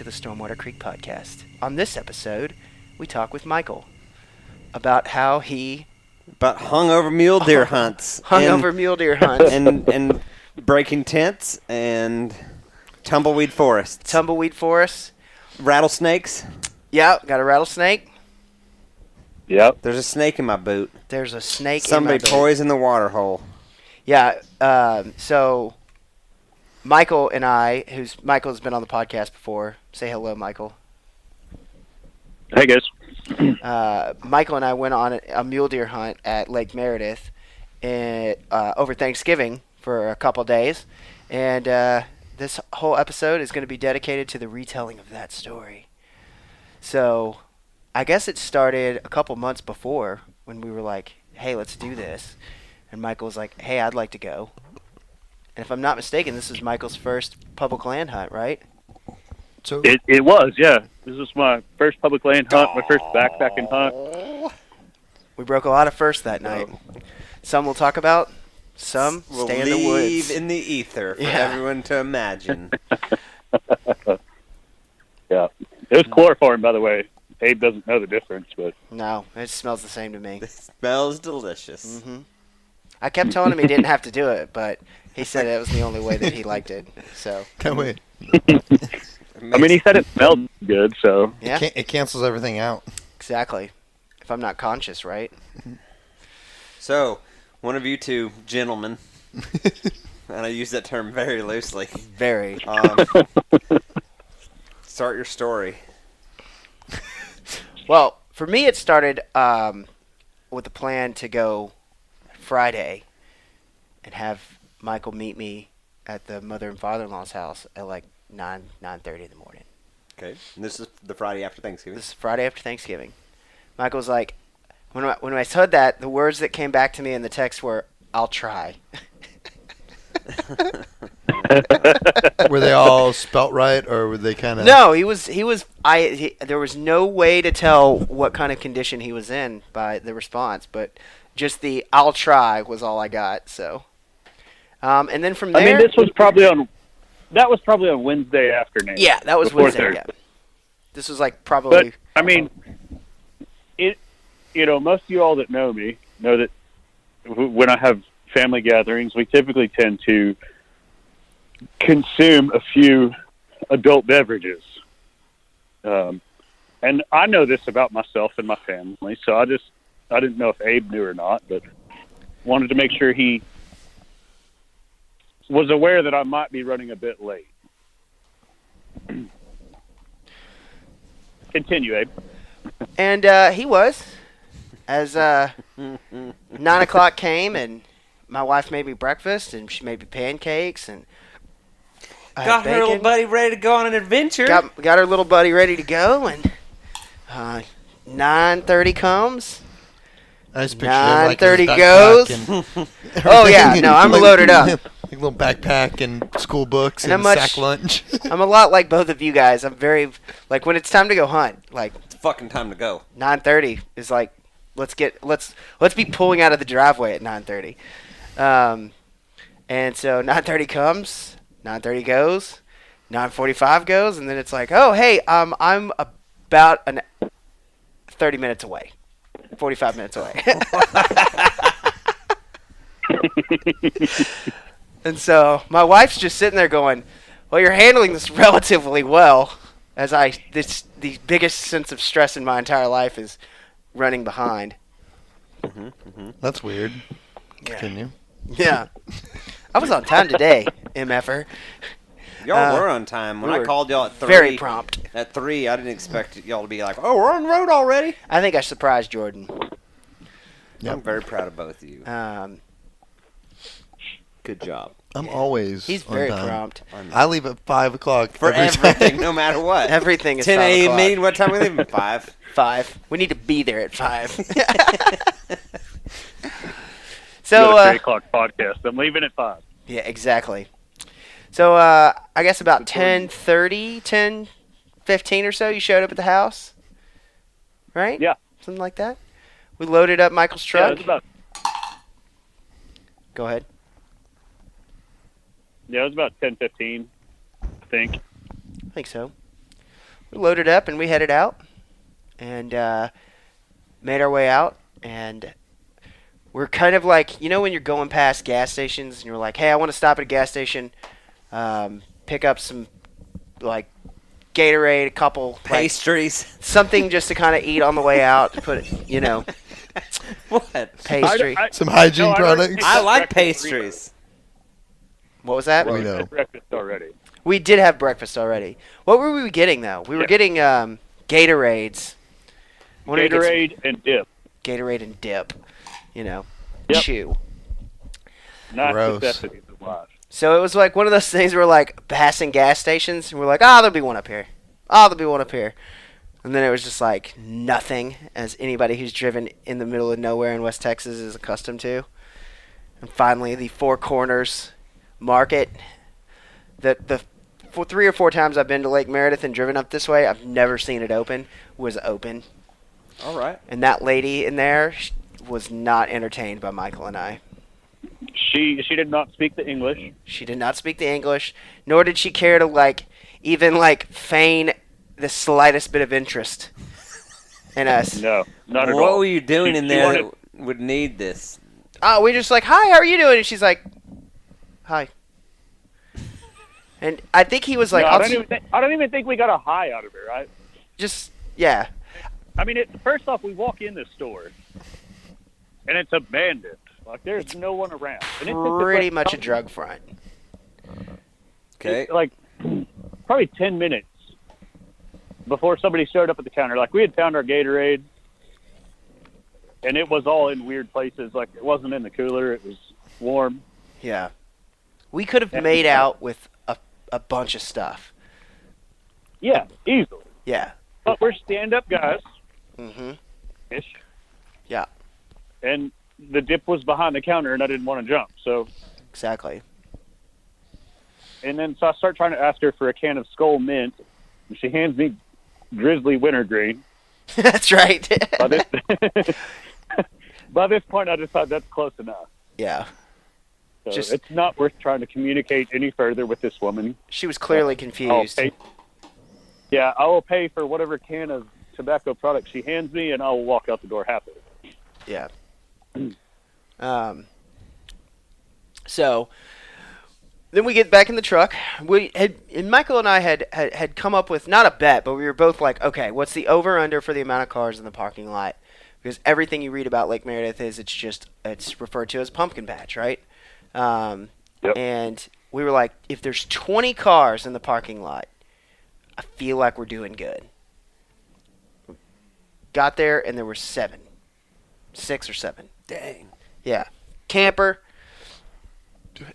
the Stormwater Creek podcast. On this episode, we talk with Michael about how he About hungover mule deer hunts. hungover mule deer hunts. And breaking tents and tumbleweed forests. Tumbleweed forests. Rattlesnakes. Yeah, got a rattlesnake. Yep. There's a snake in my boot. There's a snake Somebody in my boot. poisoned the water hole. Yeah, so Michael and I, Michael's been on the podcast before. Say hello, Michael. Hey, guys. Michael and I went on a mule deer hunt at Lake Meredith over Thanksgiving for a couple days. And this whole episode is going to be dedicated to the retelling of that story. So I guess it started a couple months before when we were like, hey, let's do this. And Michael was like, hey, I'd like to go. And if I'm not mistaken, this is Michael's first public land hunt, right? So It was, yeah. This was my first public land hunt, my first backpacking hunt. We broke a lot of firsts that night. Some we'll talk about. Some We'll stay in the leave woods. in the ether for Yeah. everyone to imagine. Yeah. It was chloroform, by the way. Abe doesn't know the difference, but No, it smells the same to me. It smells delicious. Hmm I kept telling him he didn't have to do it, but he said it was the only way that he liked it. So can't wait. I mean, he said it smelled good, so yeah, It cancels everything out. exactly. If I'm not conscious, right? So, one of you two gentlemen, and I use that term very loosely, Very. start your story. Well, for me, it started with a plan to go Friday and have Michael meet me at the mother and father-in-law's house at like 9:30 in the morning. Okay. And this is the Friday after Thanksgiving. This is Friday after Thanksgiving. Michael's like, when I said that, the words that came back to me in the text were, "I'll try." Were they all spelt right, or were they kind of? No, there was no way to tell what kind of condition he was in by the response, but just the "I'll try" was all I got. So, and then from there, I mean, that was probably on Wednesday afternoon. yeah, that was before Wednesday. Thursday. Yeah. This was like probably. But I mean, most of you all that know me know that when I have family gatherings, we typically tend to consume a few adult beverages. And I know this about myself and my family, so I didn't know if Abe knew or not, but wanted to make sure he was aware that I might be running a bit late. Continue, Abe. And he was, as 9 o'clock came, and my wife made me breakfast, and she made me pancakes, and I had Got her little bacon. buddy ready to go on an adventure. Got her little buddy ready to go, and 9:30 comes. I just pictured him like 9:30 his backpack goes. and Oh yeah, everything, no, I'm like- loaded up. Like a little backpack and school books And and, I'm sack lunch. I'm a lot like both of you guys. I'm very like when it's time to go hunt. Like It's fucking time to go. 9:30 is like let's be pulling out of the driveway at 9:30. And so 9:30 comes, 9:30 goes, 9:45 goes, and then it's like, oh hey, I'm about 30 minutes away, 45 minutes away. And so my wife's just sitting there going, well, you're handling this relatively well, as the biggest sense of stress in my entire life is running behind. That's weird. Yeah. Continue. Yeah. I was on time today, MFer. Y'all were on time. When we I were called y'all at 3. Very prompt. At 3, I didn't expect y'all to be like, oh, we're on the road already. I think I surprised Jordan. Yep. I'm very proud of both of you. Good job. I'm always He's on very time. prompt. I leave at 5 o'clock For every everything, time. no matter what. Everything is 10 5 a.m. o'clock. meeting, what time we leaving? 5. 5. We need to be there at 5. So, So, 3 o'clock podcast. I'm leaving at 5. yeah, exactly. So, I guess about 10:30, 10:15 or so, you showed up at the house, right? Yeah. Something like that. We loaded up Michael's Yeah, truck. it was about Go ahead. 10:15, I think. I think so. loaded up and we headed out and made our way out. And we're kind of like, when you're going past gas stations and you're like, hey, I want to stop at a gas station, pick up some like Gatorade, a couple pastries, something just to kind of eat on the way out. To put it, what pastry, some hygiene products. I like pastries. What was that? Well, We know. breakfast already. We did have breakfast already. What were we getting though? We were getting Gatorades. Gatorade and dip. Gatorade and dip. Yep. Chew. Not Gross. necessities of life. So it was like one of those things where we're like passing gas stations and we're like, there'll be one up here. There'll be one up here. And then it was just like nothing, as anybody who's driven in the middle of nowhere in West Texas is accustomed to. And finally, the Four Corners Market. For 3 or 4 times I've been to Lake Meredith and driven up this way, I've never seen it open. Was open. All right. And that lady in there was not entertained by Michael and I. She did not speak the English. She did not speak the English, nor did she care to even feign the slightest bit of interest in us. No, not at all. What were you doing in She there wanted- that would need this? Oh, we just like, hi, how are you doing? And she's like, hi. And I think he was like, No, I don't even think we got a hi out of her. yeah. I mean, first off, we walk in this store, and it's abandoned. Like, there's no one around. And it's Pretty much a drug front. Okay. It's like probably 10 minutes before somebody showed up at the counter. Like, we had found our Gatorade, and it was all in weird places. Like, it wasn't in the cooler. It was warm. Yeah. We could have made out with a bunch of stuff. Yeah, easily. Yeah. But we're stand-up guys. Mm-hmm. Ish. Yeah. And the dip was behind the counter, and I didn't want to jump. So, Exactly. and then so I start trying to ask her for a can of Skull Mint, and she hands me Grizzly Wintergreen. That's right. By this point, I decided that's close enough. Yeah. So it's not worth trying to communicate any further with this woman. She was clearly confused. I will pay for whatever can of tobacco product she hands me, and I will walk out the door happy. Yeah. So then we get back in the truck. And Michael and I had come up with not a bet, but we were both like, okay, what's the over/under for the amount of cars in the parking lot? Because everything you read about Lake Meredith is it's referred to as pumpkin patch, right? Yep. And we were like, if there's 20 cars in the parking lot, I feel like we're doing good. Got there and there were 6 or 7. Dang. Yeah. Camper.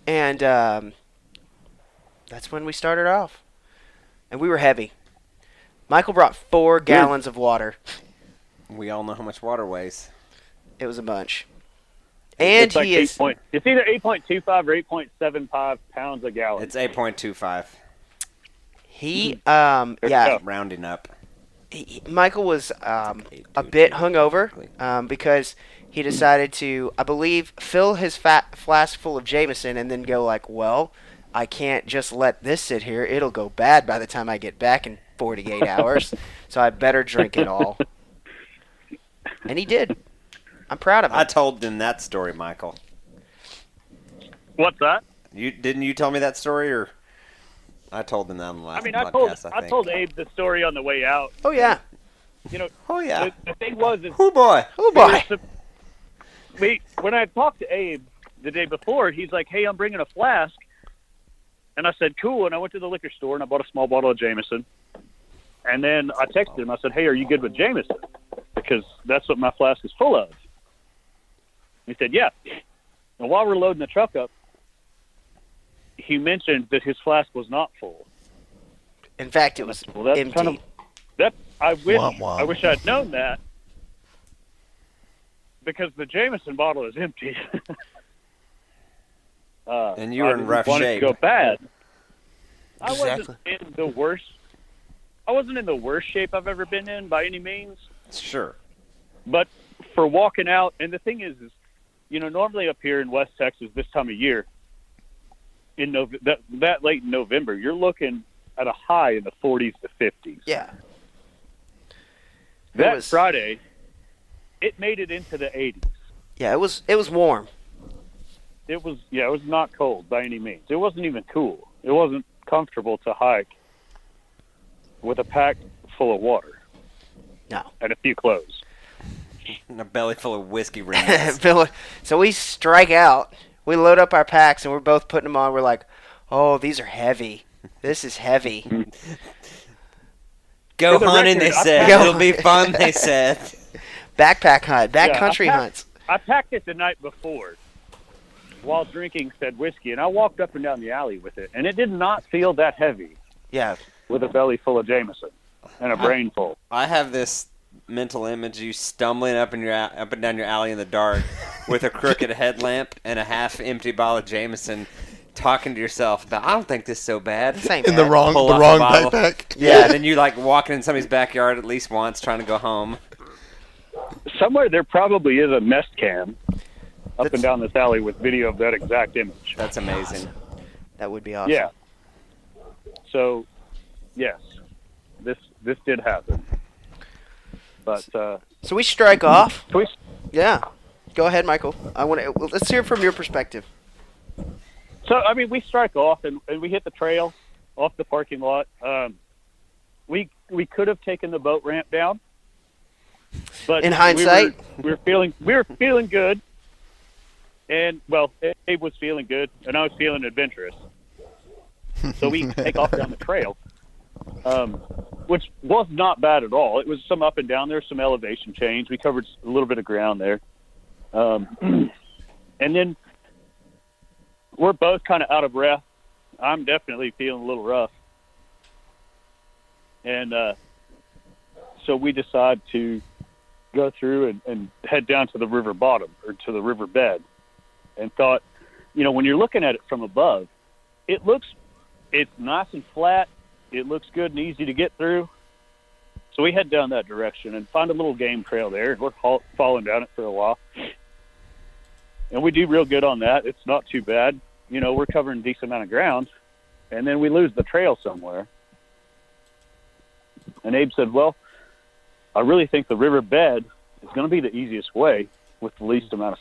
And that's when we started off. And we were heavy. Michael brought 4 gallons of water. We all know how much water weighs. It was a bunch. And it's like he is... It's either 8.25 or 8.75 pounds a gallon. It's 8.25. He, Rounding up. Michael was a bit hungover because he decided to, I believe, fill his flask full of Jameison and then go like, well, I can't just let this sit here. It'll go bad by the time I get back in 48 hours, so I better drink it all. And he did. I'm proud of him. I told them that story, Michael. What's that? Didn't you tell me that story, or I told them that on the last podcast? I told Abe the story on the way out. Oh, yeah. You know, Oh, yeah. the thing was, Oh, boy. Oh, boy. When I talked to Abe the day before, he's like, hey, I'm bringing a flask. And I said, cool. And I went to the liquor store and I bought a small bottle of Jameson. And then I texted him. I said, hey, are you good with Jameson? Because that's what my flask is full of. He said, yeah. And while we're loading the truck up, he mentioned that his flask was not full. In fact, it was empty. I Womp womp. I wish I'd known that, because the Jameson bottle is empty. And you were in rough I wanted shape. to go bad. I Exactly. wasn't in the worst. I wasn't in the worst shape I've ever been in by any means. Sure. But for walking out, and the thing is normally up here in West Texas this time of year, in that late in November, you're looking at a high in the 40s to 50s. Yeah. That Friday, it made it into the 80s. Yeah, it was warm. It was not cold by any means. It wasn't even cool. It wasn't comfortable to hike with a pack full of water. No. And a few clothes. And a belly full of whiskey rings. So we strike out. We load up our packs, and we're both putting them on. We're like, oh, these are heavy. This is heavy. Go hunting, they said. It'll be fun, they said. Backpack hunt. Backcountry hunts. I packed it the night before while drinking said whiskey, and I walked up and down the alley with it, and it did not feel that heavy. Yeah. With a belly full of Jameison and a brain full. I have this mental image of you stumbling up and down your alley in the dark with a crooked headlamp and a half-empty bottle of Jameison, talking to yourself about, I don't think this is so bad. In the wrong backpack. Yeah, and then you like walking in somebody's backyard at least once, trying to go home. Somewhere there probably is a Nest Cam up and down this alley with video of that exact image. That's amazing. That would be awesome. Yeah. So, yes, this did happen. But so we strike off. We, yeah. Go ahead, Michael. Let's hear from your perspective. So, I mean, we strike off and we hit the trail off the parking lot. We could have taken the boat ramp down. But in hindsight, we were feeling good, and well, Abe was feeling good, and I was feeling adventurous. So we take off down the trail, which was not bad at all. It was some up and down there, some elevation change. We covered a little bit of ground there, and then we're both kind of out of breath. I'm definitely feeling a little rough, and so we decide to go through and head down to the river bottom or to the river bed, and thought, when you're looking at it from above, it's nice and flat. It looks good and easy to get through. So we head down that direction and find a little game trail there. We're following down it for a while, and we do real good on that. It's not too bad. We're covering a decent amount of ground, and then we lose the trail somewhere. And Abe said, well, I really think the river bed is going to be the easiest way with the least amount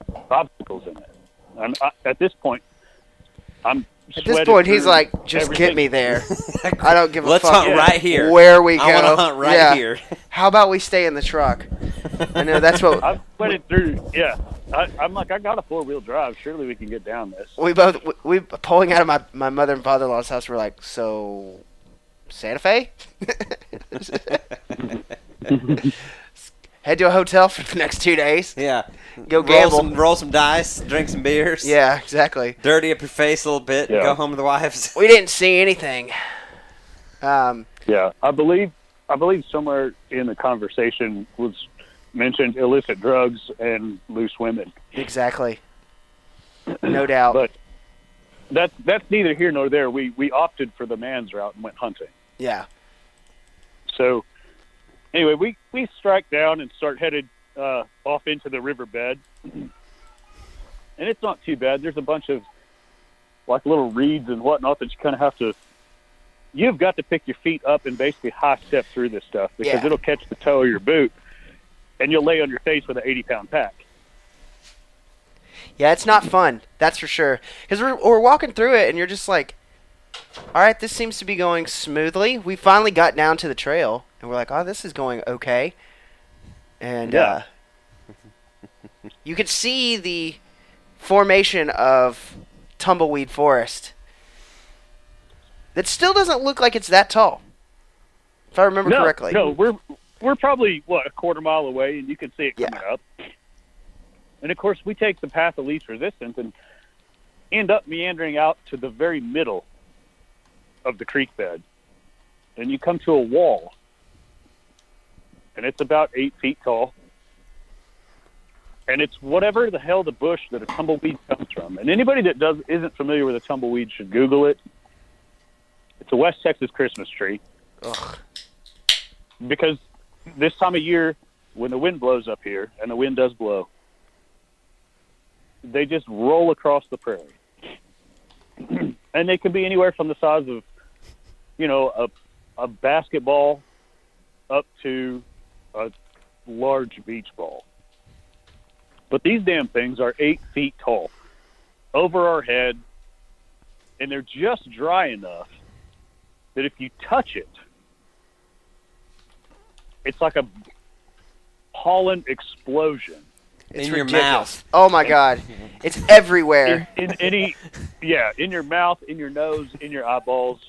of obstacles in it. And at this point, he's like, just get me there. I don't give a fuck. Let's hunt right here. Where we go. I want to hunt right here. How about we stay in the truck? I know that's what... I've sweated through, yeah. I'm like, I got a 4-wheel drive. Surely we can get down this. We pulling out of my mother and father-in-law's house, we're like, so... Santa Fe? Head to a hotel for the next 2 days. Yeah. Go gamble. Roll some dice, drink some beers. Yeah, exactly. Dirty up your face a little bit, yeah. Go home to the wives. We didn't see anything. Yeah, I believe somewhere in the conversation was mentioned illicit drugs and loose women. Exactly. No doubt. But that's neither here nor there. We opted for the man's route and went hunting. Yeah. So anyway, we strike down and start headed off into the riverbed. And it's not too bad. There's a bunch of like little reeds and whatnot that you kind of have to, you've got to pick your feet up and basically high step through this stuff because it'll catch the toe of your boot and you'll lay on your face with an 80-pound pack. Yeah, it's not fun. That's for sure. Because we're walking through it and you're just like, all right, this seems to be going smoothly. We finally got down to the trail and we're like, oh, this is going okay. And you could see the formation of tumbleweed forest. That still doesn't look like it's that tall, if I remember correctly. No, we're probably, a quarter mile away, and you can see it coming up. And, of course, we take the path of least resistance and end up meandering out to the very middle of the creek bed. And you come to a wall, and it's about 8 feet tall. And it's whatever the hell the bush that a tumbleweed comes from. And anybody that isn't familiar with a tumbleweed should Google it. It's a West Texas Christmas tree. Ugh. Because this time of year, when the wind blows up here, and the wind does blow, they just roll across the prairie. And they can be anywhere from the size of, a basketball up to a large beach ball. But these damn things are 8 feet tall, over our head, and they're just dry enough that if you touch it, it's like a pollen explosion. It's in your ridiculous. mouth. Oh my God, it's everywhere. In your mouth, in your nose, in your eyeballs.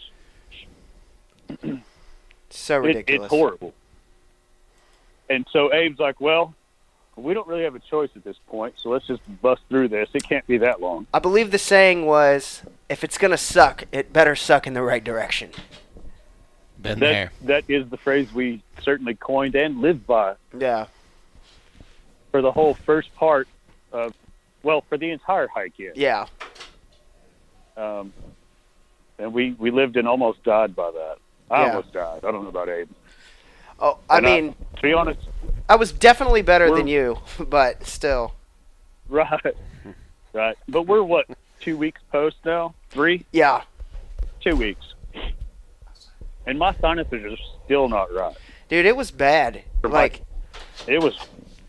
So ridiculous. It's horrible. And so Abe's like, well, we don't really have a choice at this point, so let's just bust through this. It can't be that long. I believe the saying was, if it's going to suck, it better suck in the right direction. Been there. That is the phrase we certainly coined and lived by Yeah. for the whole first part of, well, for the entire hike in. Yeah. And we lived and almost died by that. I Yeah. almost died. I don't know about Abe. Oh, I And mean, to be honest, I was definitely better than you, but still. right. But we're, what, 2 weeks post now? 3? Yeah. 2 weeks. And my sinuses are still not right. Dude, it was bad. Like, It was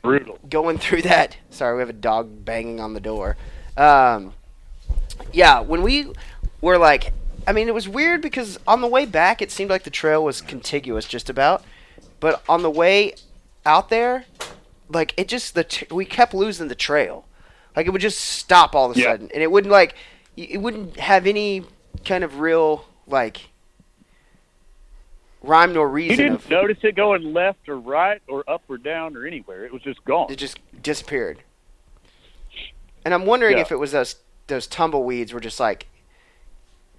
brutal. going through that. Sorry, we have a dog banging on the door. Yeah, when we were like, I mean, it was weird because on the way back, it seemed like the trail was contiguous just about. But on the way out there, like, it just, we kept losing the trail. Like, it would just stop all of a sudden. And it wouldn't, like, it wouldn't have any kind of real, like, rhyme nor reason. You didn't notice it going left or right or up or down or anywhere. It was just gone. It just disappeared. And I'm wondering if it was those tumbleweeds were just, like,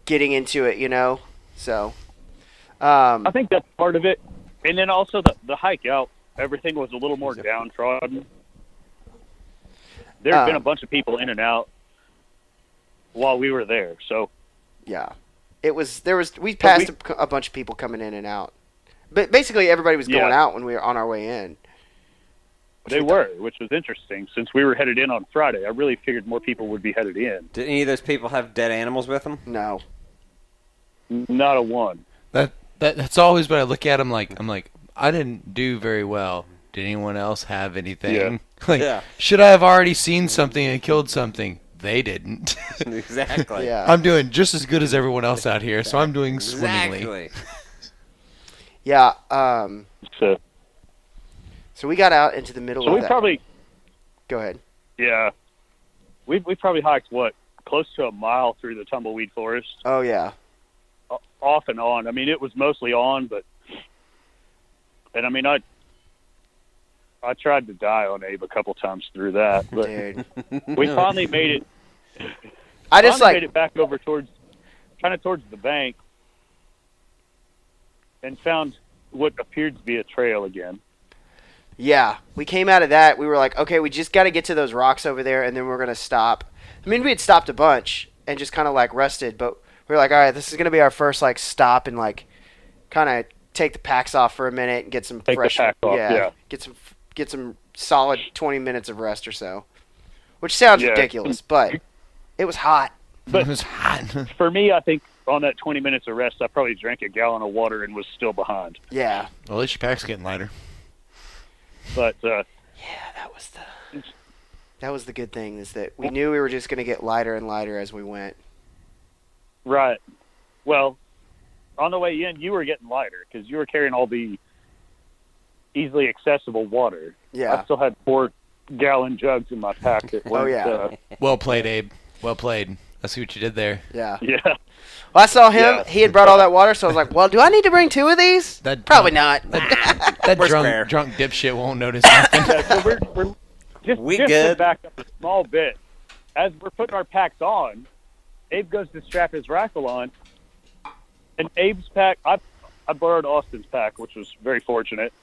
getting into it, you know? So, I think that's part of it. And then also the hike out, everything was a little more downtrodden. There had been a bunch of people in and out while we were there. So yeah, we passed a bunch of people coming in and out. But basically everybody was going out when we were on our way in. They were, which was interesting. Since we were headed in on Friday, I really figured more people would be headed in. Did any of those people have dead animals with them? No. Not a one. That's always what I look at. I'm like, I didn't do very well. Did anyone else have anything? Yeah. Should I have already seen something and killed something? They didn't. Exactly. Yeah. I'm doing just as good as everyone else out here, so I'm doing swimmingly. Exactly. Yeah. So we got out into the middle of we that. probably, Go ahead. yeah, we probably hiked, what, close to a mile through the tumbleweed forest. Oh, yeah. Off and on. I mean, it was mostly on, and I mean, I tried to die on Abe a couple times through that, but Dude. we finally made it. I just made it back over towards the bank, and found what appeared to be a trail again. Yeah, we came out of that. We were like, okay, we just got to get to those rocks over there, and then we're going to stop. I mean, we had stopped a bunch and just kind of, like, rested, but we were like, all right, this is going to be our first, like, stop and, like, kind of take the packs off for a minute and get some fresh. The pack off, yeah. Get some solid 20 minutes of rest or so, which sounds ridiculous, but it was hot. But It was hot. for me, I think on that 20 minutes of rest, I probably drank a gallon of water and was still behind. Yeah. Well, at least your pack's getting lighter. But yeah, that was the good thing, is that we knew we were just going to get lighter and lighter as we went. right, well, on the way in, you were getting lighter because you were carrying all the easily accessible water. Yeah. I still had 4-gallon jugs in my pack. That Oh, yeah. Well played, Abe. Well played. I see what you did there. Yeah. Yeah. Well, I saw him. Yeah. He had brought all that water, so I was like, well, do I need to bring 2 of these? Probably not. That Where's Bear? drunk dipshit won't notice nothing. Yeah, so we're just good? to back up a small bit. As we're putting our packs on, Abe goes to strap his rifle on, and Abe's pack, I borrowed Austin's pack, which was very fortunate.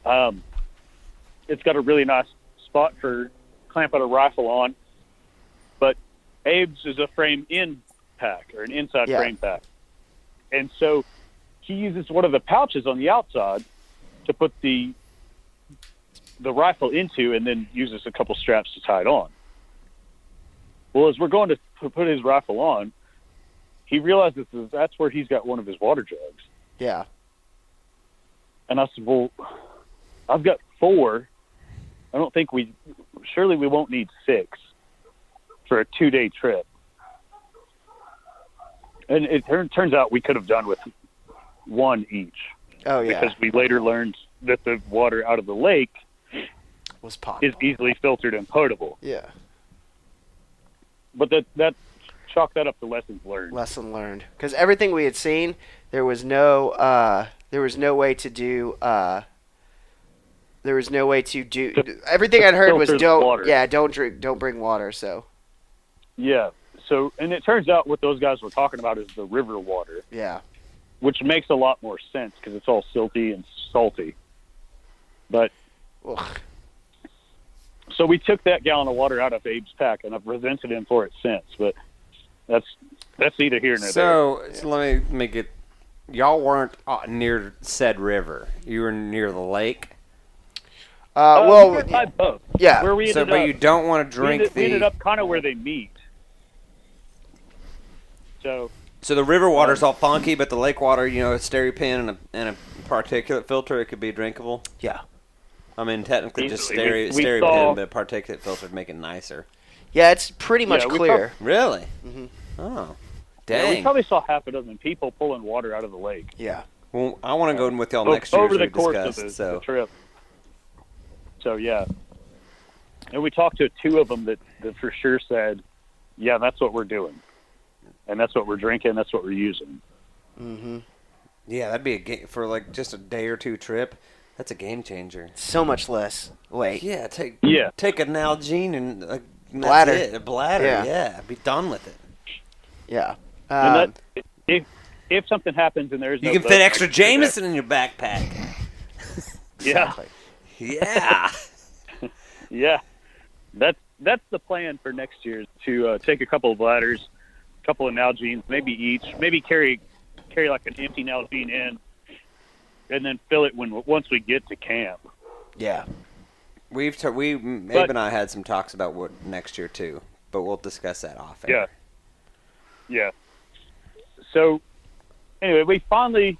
It's got a really nice spot for clamping a rifle on, but Abe's is a frame-in pack, or an inside frame pack. And so he uses one of the pouches on the outside to put the rifle into, and then uses a couple straps to tie it on. Well, as we're going to put his rifle on, he realizes that's where he's got one of his water jugs. Yeah. And I said, well, I've got 4. I don't think surely we won't need 6 for a 2-day trip. And it turns out we could have done with 1 each. Oh yeah, Because we later learned that the water out of the lake was potable. is easily filtered and potable. Yeah, But that chalk that up to lessons learned. lesson learned. Because everything we had seen, there was no way to do. There was no way to do. Everything I'd heard was Filter the don't. water. Yeah, don't bring water. So Yeah. So, and it turns out what those guys were talking about is the river water, yeah, which makes a lot more sense because it's all silty and salty. But Ugh. so we took that gallon of water out of Abe's pack, and I've resented him for it since. But that's neither here nor there. So let me get. Y'all weren't near said river. You were near the lake. We well, were by both. yeah. Where we So, ended but up, you don't want to we drink ended up kind of where they meet. So So the river water's all funky, but the lake water, a StereoPen and a particulate filter, it could be drinkable. Yeah. I mean, technically just Easily. We StereoPen, saw- but particulate filter would make it nicer. Yeah, it's pretty much Yeah, we clear. Really? Mm-hmm. Oh, yeah, dang. we probably saw half a dozen people pulling water out of the lake. Yeah. Well, I want to go in with y'all next year, over as the we course discussed. of the So trip. So yeah, and we talked to 2 of them that for sure said, "Yeah, that's what we're doing, and that's what we're drinking. That's what we're using." Mm-hmm. yeah, that'd be a game for like just a day or 2 trip. That's a game changer. So much less weight. Yeah, take a Nalgene and that's Bladder. it, a bladder. Yeah. Yeah, be done with it. Yeah. And that if something happens and there's You no can boat fit extra next to that- Jameison in your backpack. Yeah, Yeah. yeah, that's the plan for next year is to take a couple of bladders, a couple of Nalgenes, maybe each, maybe carry like an empty Nalgene in, and then fill it once we get to camp. yeah. Abe and I had some talks about what next year too, but we'll discuss that off air. Yeah. So, anyway, we finally,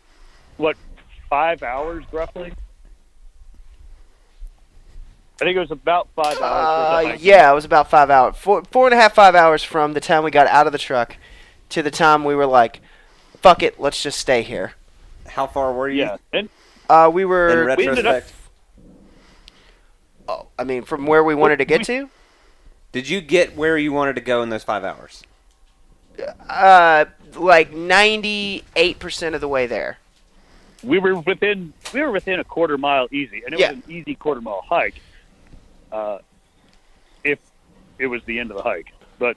5 hours roughly? I think it was about 5 hours. worth of hiking. Yeah, it was about 5 hours. 4.5, 5 hours from the time we got out of the truck to the time we were like, fuck it, let's just stay here. How far were you? Yeah. And We In were, we ended up- retrospect, from where we wanted to get to? did you get where you wanted to go in those 5 hours? Like 98% of the way there. we were within a quarter mile easy, and it Yeah. was an easy quarter mile hike. If it was the end of the hike, but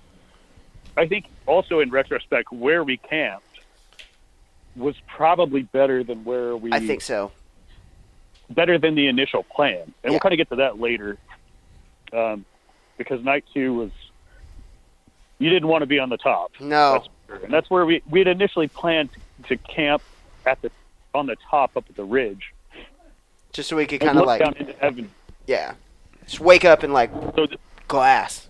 I think also in retrospect, where we camped was probably better than where we. I think so. Better than the initial plan, and Yeah. we'll kind of get to that later. Because night 2 was, you didn't want to be on the top. No. That's for sure. And that's where we had initially planned to camp on the top up at the ridge. Just so we could And kind of look like, down into heaven. yeah. Just wake up and like So glass.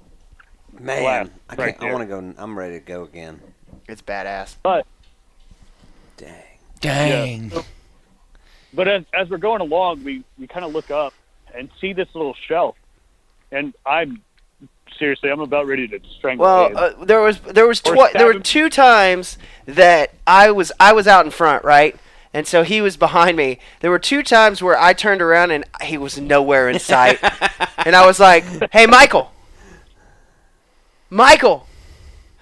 Man, Glass, I right can't. I there. want to go. I'm ready to go again. It's badass. but Dang. Dang. Yeah. But as we're going along, we kind of look up and see this little shelf, and I'm about ready to strangle Well, Abe. there were Or stab him. 2 times that I was out in front, right? And so he was behind me. There were 2 times where I turned around and he was nowhere in sight. And I was like, "Hey, Michael. Michael."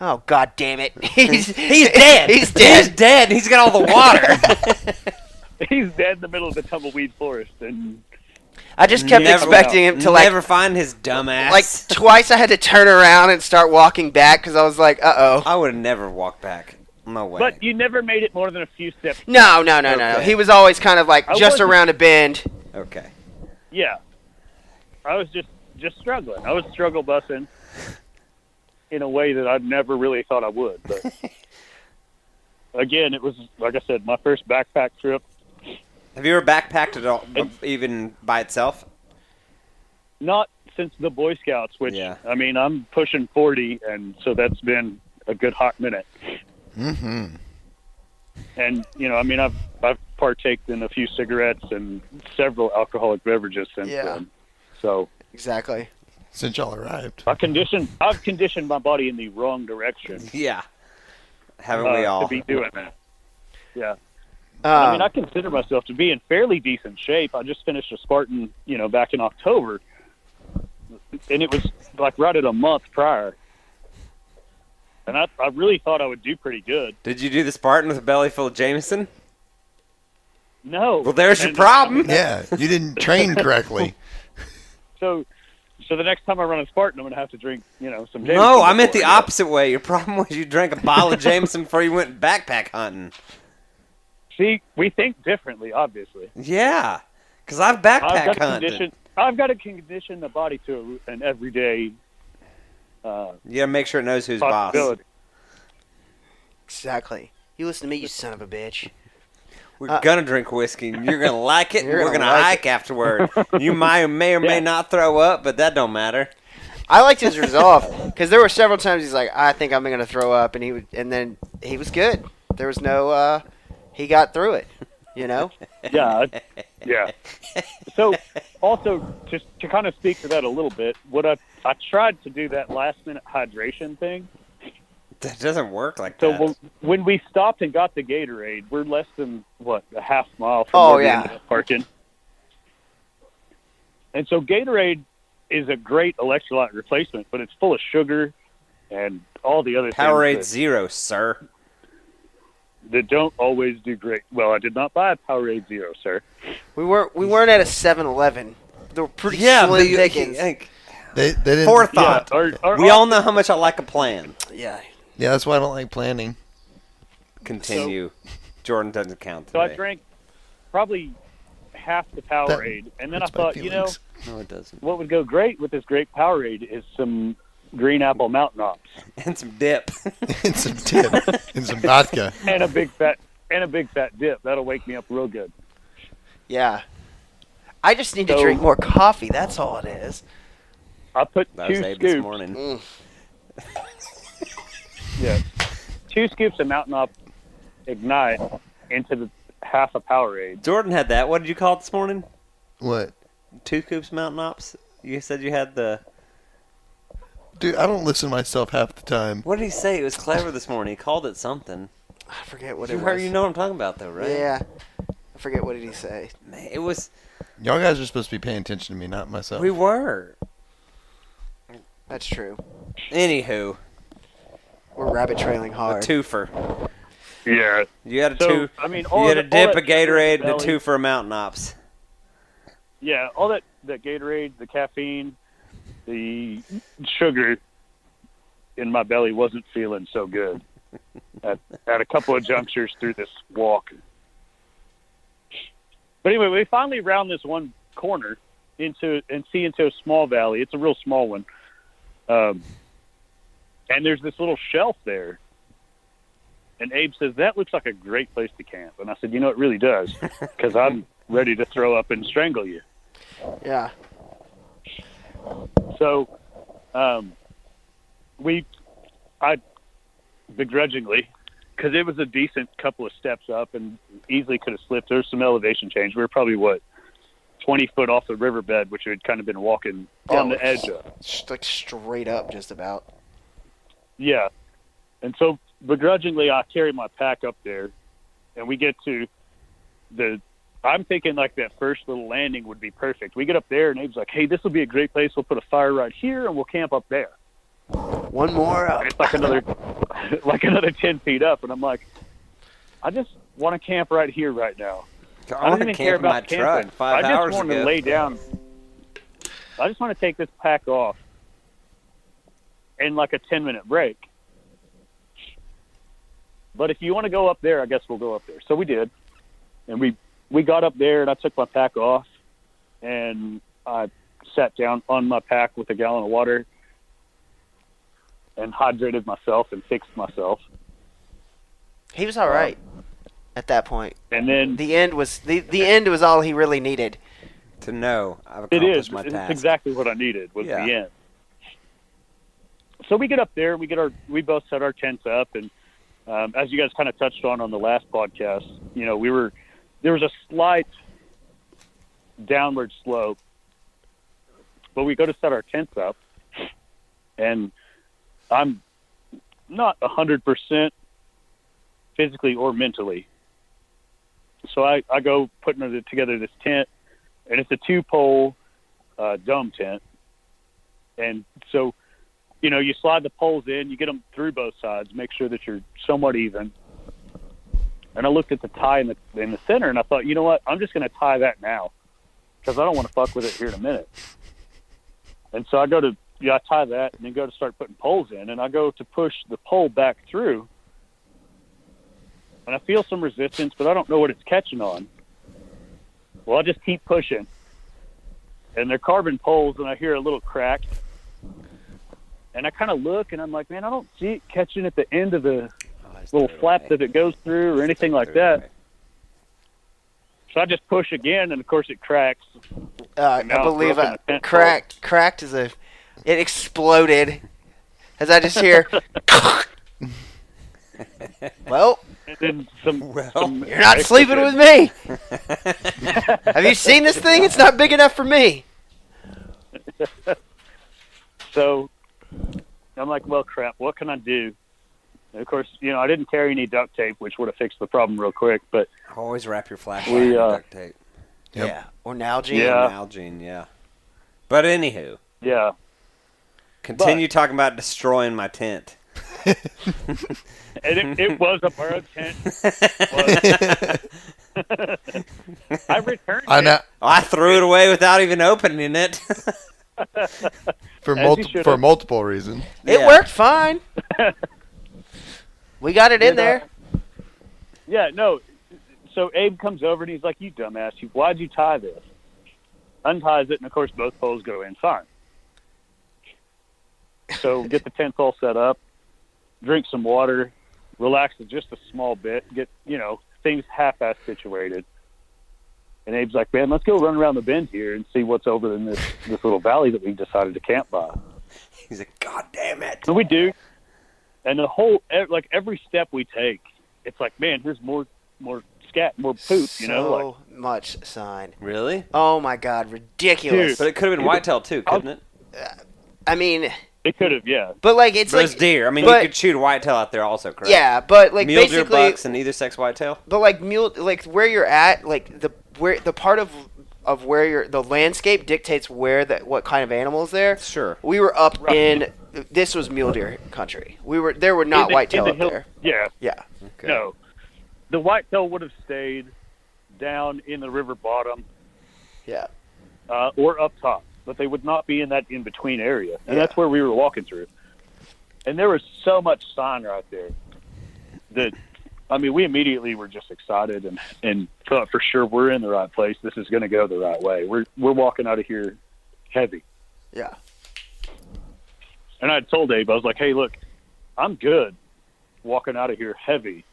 Oh, god damn it. He's dead. He's dead. He's dead. He's got all the water. He's dead in the middle of the tumbleweed forest, and I just kept expecting him to never find his dumbass. like twice I had to turn around and start walking back cuz I was like, "Uh-oh." I would have never walked back. No way. but you never made it more than a few steps. No. Okay. He was always kind of like I just wasn't- around a bend. Okay. Yeah, I was just struggling. I was struggle bussing in a way that I'd never really thought I would. But again, it was like I said, my first backpack trip. Have you ever backpacked at all, even by itself? Not since the Boy Scouts, which Yeah. I mean, I'm pushing 40, and so that's been a good hot minute. Mm-hmm. And I mean, I've partaked in a few cigarettes and several alcoholic beverages since Yeah. then. So Exactly. Since y'all arrived. I've conditioned my body in the wrong direction Yeah. Haven't we all? to be doing that. Yeah. I mean, I consider myself to be in fairly decent shape. I just finished a Spartan, back in October, and it was like right at a month prior. And I really thought I would do pretty good. Did you do the Spartan with a belly full of Jameison? No. Well, there's your And, problem. Yeah, you didn't train correctly. So the next time I run a Spartan, I'm going to have to drink, some Jameson. No, I meant the before, opposite way. Your problem was you drank a bottle of Jameson before you went backpack hunting. See, we think differently, obviously. Yeah, because I've backpack hunted. I've got to condition the body to an everyday You gotta make sure it knows who's boss. possibility. Exactly. You listen to me, you son of a bitch. We're gonna drink whiskey, and you're gonna like it, and You're we're gonna gonna like hike afterward. You may or may Yeah. not throw up, but that don't matter. I liked his resolve because there were several times he's like, I think I'm going to throw up, and then he was good. There was no, he got through it, Yeah. Yeah. So, also, just to kind of speak to that a little bit, what I tried to do that last-minute hydration thing. That doesn't work like So that. when we stopped and got the Gatorade, we're less than, a half mile from Oh, where we yeah. ended up parking. And so Gatorade is a great electrolyte replacement, but it's full of sugar and all the other Powerade things Zero, sir. that don't always do great. Well, I did not buy a Powerade Zero, sir. we weren't at a 7-Eleven. They were pretty Yeah, slim but you, pickings. They didn't. forethought. Yeah, We all know how much I like a plan. Yeah. Yeah, that's why I don't like planning. Continue. Jordan doesn't count So I today. drank probably half the Powerade, and then I hurts my thought, feelings. No, it doesn't. what would go great with this great Powerade is some green apple mountain ops And some dip. And some dip and some vodka. and a big fat dip. That'll wake me up real good. Yeah. I just need to So- drink more coffee. That's all it is. I put That 2 was Abe this scoops. morning. Mm. Yeah, 2 scoops of Mountain Up Ignite into the half a Powerade. Jordan had that. What did you call it this morning? What? 2 Scoops Mountain Ops? You said you had the... Dude, I don't listen to myself half the time. What did he say? It was clever this morning. He called it something. I forget what You it heard, was. you know what I'm talking about, though, right? Yeah. I forget what did he say. Man, it was... Y'all guys are supposed to be paying attention to me, not myself. We were. That's true. Anywho, We're rabbit trailing a hard. twofer. Yeah. You had a So, two. I mean, You had a dip, that a Gatorade, and a belly- two for a Mountain Ops. Yeah, all that Gatorade, the caffeine, the sugar in my belly wasn't feeling so good at a couple of junctures through this walk. But anyway, we finally round this one corner into a small valley. It's a real small one. And there's this little shelf there. And Abe says, that looks like a great place to camp. And I said, it really does, because I'm ready to throw up and strangle you. Yeah. So, I begrudgingly, because it was a decent couple of steps up and easily could have slipped. There's some elevation change. We were probably, 20 foot off the riverbed, which we had kind of been walking on the edge of. Like straight up, just about. Yeah. And so, begrudgingly, I carry my pack up there, and we get to I'm thinking like that first little landing would be perfect. We get up there, and Abe's like, hey, this will be a great place. We'll put a fire right here, and we'll camp up there. One more up. It's like another 10 feet up, and I'm like, I just want to camp right here right now. I don't want to even camp care in my about camping. truck 5 I hours just want ago. to lay down. I just want to take this pack off and like a 10-minute break. But if you want to go up there, I guess we'll go up there. So we did. And we got up there, and I took my pack off, and I sat down on my pack with a gallon of water and hydrated myself and fixed myself. He was all right at that point. And then The end was the end was all he really needed. To know I've it accomplished is. my It's task. exactly what I needed was Yeah. the end. So we get up there, we both set our tents up, and as you guys kind of touched on the last podcast, we were there was a slight downward slope, but we go to set our tents up, and I'm not 100% physically or mentally. So I go putting together this tent, and it's a 2-pole dome tent. And so, you slide the poles in, you get them through both sides, make sure that you're somewhat even. And I looked at the tie in the center, and I thought, you know what? I'm just going to tie that now because I don't want to fuck with it here in a minute. And so I tie that and then go to start putting poles in, and I go to push the pole back through, and I feel some resistance, but I don't know what it's catching on. Well, I just keep pushing, and they're carbon poles, and I hear a little crack, and I kind of look, and I'm like, man, I don't see it catching at the end of the little flap that it goes through or anything like that. So I just push again, and of course it cracks. I believe cracked is it exploded. As I just hear, well, and then some you're not sleeping with me. Have you seen this thing? It's not big enough for me. So I'm like, well, crap, what can I do? And of course, I didn't carry any duct tape, which would have fixed the problem real quick. But Always wrap your flashlight in duct tape. Yep. Yeah, or Nalgene. Yeah. Nalgene, yeah. But anywho, yeah, continue talking about destroying my tent. and it was a borrowed tent. I returned I know it. I threw it away without even opening it. for As you should've. multiple reasons. It Yeah. worked fine. We got it in there. Yeah, no. So Abe comes over and he's like, you dumbass, why'd you tie this? Unties it, and of course both poles go in fine. So get the tents all set up, drink some water, relax just a small bit, get, things half-ass situated. And Abe's like, man, let's go run around the bend here and see what's over in this little valley that we decided to camp by. He's like, God damn it. So we do. And the every step we take, it's like, man, here's more scat, more poop, So much sign. Really? Oh my God, ridiculous. But it could have been whitetail too, couldn't it? I mean, It could have, yeah. but it's But it's deer. I mean, but- you could shoot whitetail out there also, correct? Yeah, but Mule deer, basically, bucks, and either sex whitetail. but mule, where you're at, the part of where the landscape dictates what kind of animal is there. Sure. We were up in. This was mule deer country. There were not whitetail up there. Yeah, Yeah. Okay. no. The whitetail would have stayed down in the river bottom Yeah. or up top, but they would not be in that in-between area. And Yeah. that's where we were walking through. And there was so much sign right there that, we immediately were just excited and thought for sure we're in the right place. This is going to go the right way. We're walking out of here heavy. Yeah. And I told Abe, I was like, hey, look, I'm good walking out of here heavy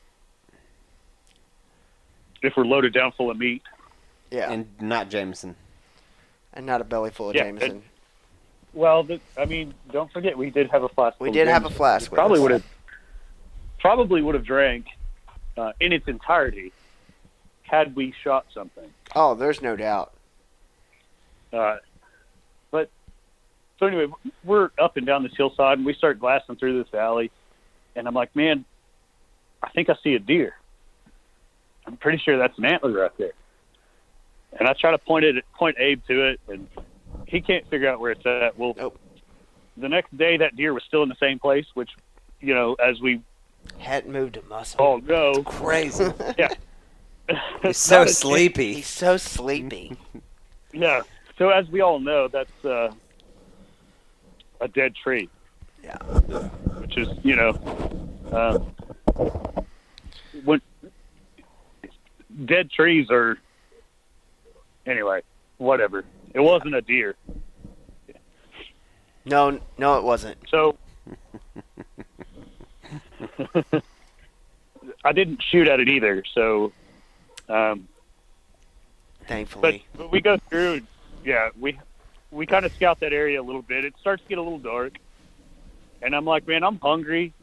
if we're loaded down full of meat. Yeah. And not Jameson. And not a belly full of Yeah, Jameson. Well, don't forget we did have a flask. We full did of have a Jameson. flask We with probably would have drank in its entirety had we shot something. Oh, there's no doubt. But so anyway, we're up and down this hillside, and we start glassing through this valley, and I'm like, man, I think I see a deer. I'm pretty sure that's an antler right there. And I try to point Abe to it, and he can't figure out where it's at. Well, Nope. The next day that deer was still in the same place, which, as we Hadn't moved a muscle. all know, Crazy. yeah. He's so Not a sleepy. He's so sleepy. Yeah. So as we all know, that's a dead tree. Yeah. Which is, when dead trees are, anyway, whatever. It wasn't a deer. No, it wasn't. So I didn't shoot at it either. So, Thankfully. but we go through, and, yeah, we kind of scout that area a little bit. It starts to get a little dark. And I'm like, man, I'm hungry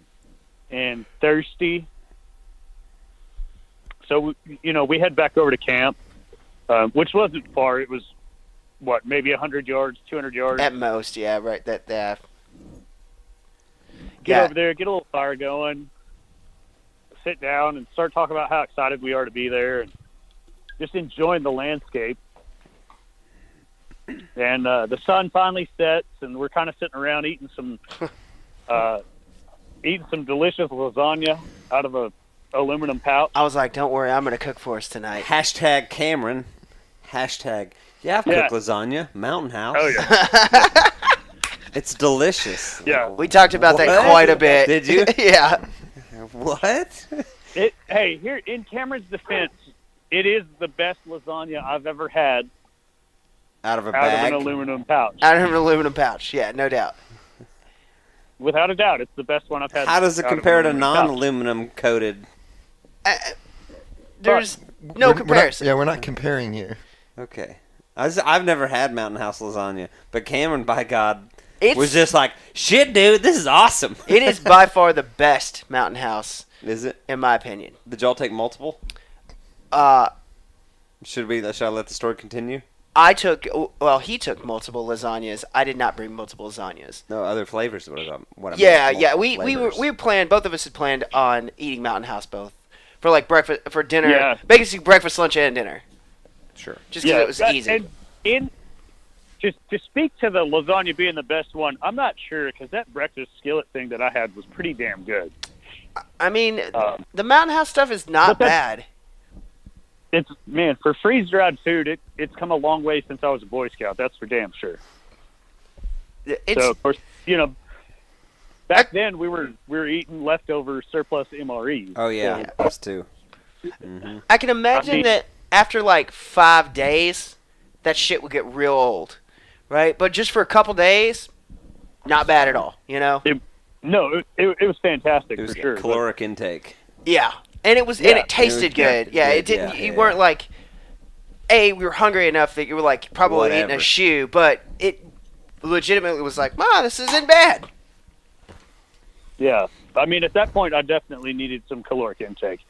and thirsty. So, we head back over to camp, which wasn't far. It was, maybe 100 yards, 200 yards. At most, yeah, right. That Get over there, get a little fire going, sit down, and start talking about how excited we are to be there, and just enjoying the landscape. And the sun finally sets, and we're kind of sitting around eating some delicious lasagna out of a aluminum pouch. I was like, don't worry, I'm gonna cook for us tonight. Hashtag Cameron. Hashtag. Yeah, I've cooked lasagna. Mountain House. Oh yeah, It's delicious. yeah. We talked about that What? quite a bit. Did you? Yeah. What? Hey, here in Cameron's defense, it is the best lasagna I've ever had Out of a out bag? of an aluminum pouch. Out of an aluminum pouch. Yeah, no doubt. Without a doubt, it's the best one I've had. How does it out of compare an to aluminum pouch. non-aluminum coated? There's no comparison. We're not comparing here. Okay. I've never had Mountain House lasagna, but Cameron, by God, It's- was just like, shit, dude, this is awesome. It is by far the best Mountain House, Is it? in my opinion. Did y'all take multiple? Should I let the story continue? He took multiple lasagnas. I did not bring multiple lasagnas. No, other flavors. What I Yeah, meant, yeah. multiple We flavors. were planned. Both of us had planned on eating Mountain House both for like breakfast, for dinner, Yeah. basically breakfast, lunch, and dinner. Sure. Just because it was easy. And just to speak to the lasagna being the best one, I'm not sure because that breakfast skillet thing that I had was pretty damn good. I mean, the Mountain House stuff is not but that's- bad. It's for freeze dried food, it's come a long way since I was a Boy Scout. That's for damn sure. It's So of course, back then we were eating leftover surplus MREs. Oh, yeah. So, Us too. I can imagine that after like 5 days, that shit would get real old, right? But just for a couple days, not bad at all. You know? it was fantastic It was for sure. caloric intake. Yeah, and it was and Yeah, it tasted it was good. Yeah, good, it didn't. yeah, You yeah. weren't like, we were hungry enough that you were like probably eating Whatever. a shoe, but it legitimately was like, this isn't bad. Yeah, I mean, at that point, I definitely needed some caloric intake.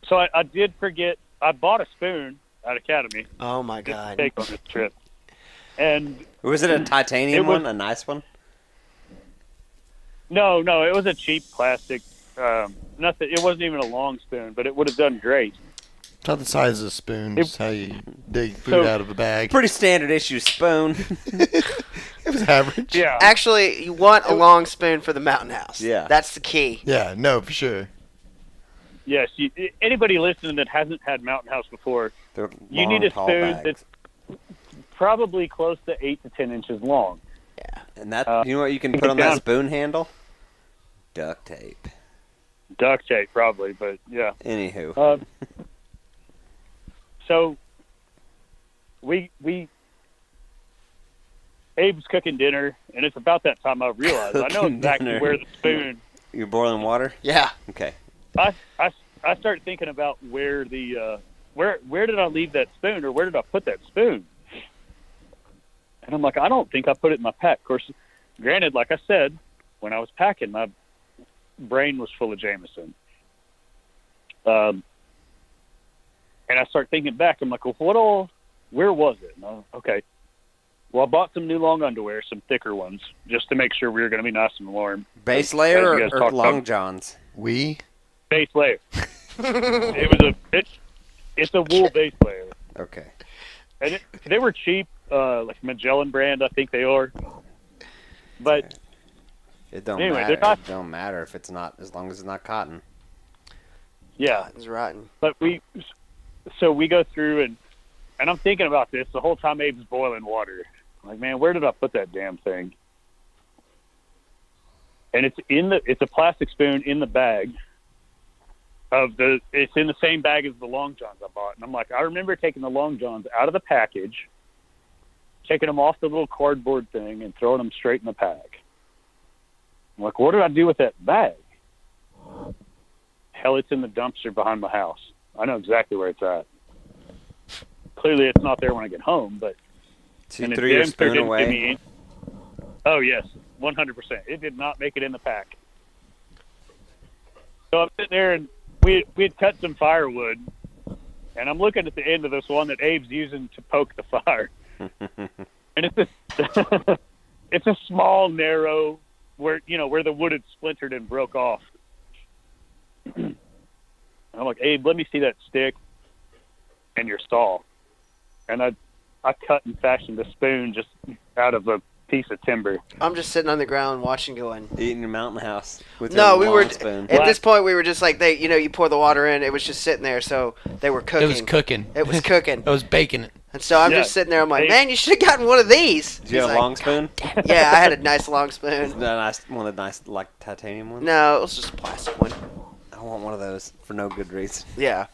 So I did forget. I bought a spoon at Academy Oh my to god. take on this trip, and Was it a titanium It was- one? A nice one? no, it was a cheap plastic. Nothing. It wasn't even a long spoon, but it would have done great. It's not the size of a spoon. It's how you dig food So- out of a bag. Pretty standard issue spoon. It was average. Yeah, Actually, you want a long spoon for the Mountain House. Yeah. That's the key. Yeah, no, for sure. yes. Anybody listening that hasn't had Mountain House before, They're you long, need a tall spoon bags. that's probably close to 8 to 10 inches long. And that, you know what you can put on that spoon handle? Duct tape. Duct tape, probably, but yeah. Anywho. So we Abe's cooking dinner, and it's about that time I realized I know Cooking exactly dinner. where the spoon. You're boiling water? Yeah. Okay. I start thinking about where the where did I leave that spoon, or where did I put that spoon? And I'm like, I don't think I put it in my pack. Of course, granted, like I said, when I was packing, my brain was full of Jameison. And I start thinking back. I'm like, well, where was it? And okay. Well, I bought some new long underwear, some thicker ones, just to make sure we were going to be nice and warm. Base layer As you guys or talked long about. johns? We? Base layer. It's a wool base layer. Okay. And they were cheap, like Magellan brand, I think they are. But It don't Anyway, matter. they're not- It don't matter if it's not, as long as it's not cotton. yeah, It's rotten. but we go through and I'm thinking about this the whole time Abe's boiling water. I'm like, man, where did I put that damn thing? And it's a plastic spoon in the bag it's in the same bag as the long johns I bought. And I'm like, I remember taking the long johns out of the package, taking them off the little cardboard thing and throwing them straight in the pack. I'm like, what did I do with that bag? Hell, it's in the dumpster behind my house. I know exactly where it's at. Clearly, it's not there when I get home, but So you and it threw your damn sure spoon didn't give away? me any- Oh yes, 100%. It did not make it in the pack. So I'm sitting there, and we had cut some firewood, and I'm looking at the end of this one that Abe's using to poke the fire. And it's it's a small, narrow, where the wood had splintered and broke off. I'm like, Abe, let me see that stick and your saw. And I cut and fashioned a spoon just out of a piece of timber. I'm just sitting on the ground watching, going. Eating your mountain house with No, your we were lawn spoon. at this point. We were just like you pour the water in. It was just sitting there, so they were cooking. It was cooking. It was cooking. I was baking it. And so I'm Yeah. just sitting there. I'm like, Hey. man, you should have gotten one of these. Did you have He's a like, long spoon? Yeah, I had a nice long spoon. One of the nice, like, titanium ones? No, it was just a plastic one. I want one of those for no good reason. Yeah.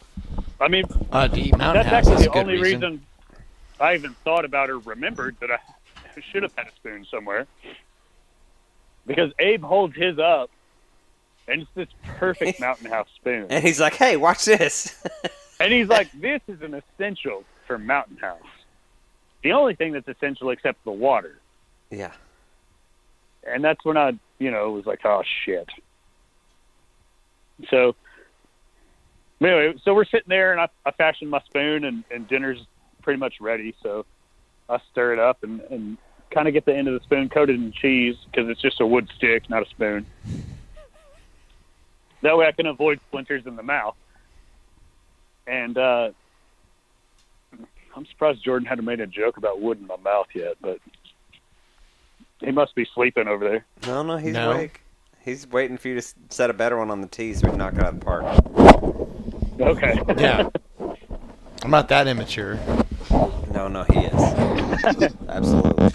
I mean, To eat mountain that's house actually is a the good only reason. reason I even thought about or remembered that I should have had a spoon somewhere. Because Abe holds his up, and it's this perfect mountain house spoon. And he's like, hey, watch this. And he's like, this is an essential for mountain house. The only thing that's essential except the water. Yeah. And that's when I, was like, oh, shit. So, anyway, so we're sitting there, and I fashioned my spoon, and dinner's pretty much ready. So I stir it up and kind of get the end of the spoon coated in cheese because it's just a wood stick, not a spoon. That way I can avoid splinters in the mouth. And I'm surprised Jordan hadn't made a joke about wood in my mouth yet, but he must be sleeping over there. No, he's No. awake. He's waiting for you to set a better one on the tee so we can knock it out of the park. Okay. Yeah. I'm not that immature. No, he is. Absolutely.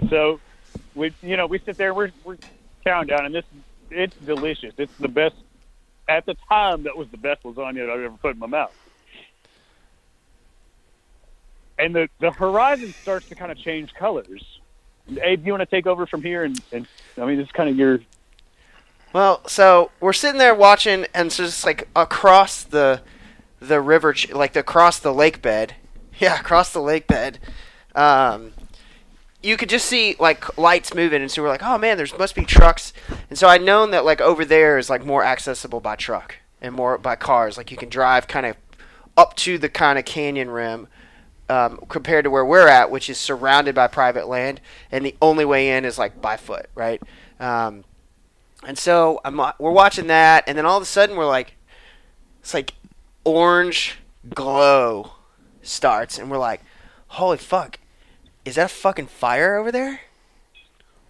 So we sit there, we're counting down, and it's delicious. It's the best. At the time, that was the best lasagna that I've ever put in my mouth. And the horizon starts to kind of change colors. Abe, you want to take over from here? And I mean, it's kind of your... Well, so we're sitting there watching, and so just like across the river, across the lake bed. Yeah, across the lake bed. You could just see like lights moving, and so we're like, oh man, there must be trucks. And so I'd known that like over there is like more accessible by truck and more by cars. Like you can drive kind of up to the kind of canyon rim compared to where we're at, which is surrounded by private land, and the only way in is like by foot, right? And so we're watching that, and then all of a sudden we're like, it's like orange glow starts, and we're like, holy fuck. Is that a fucking fire over there?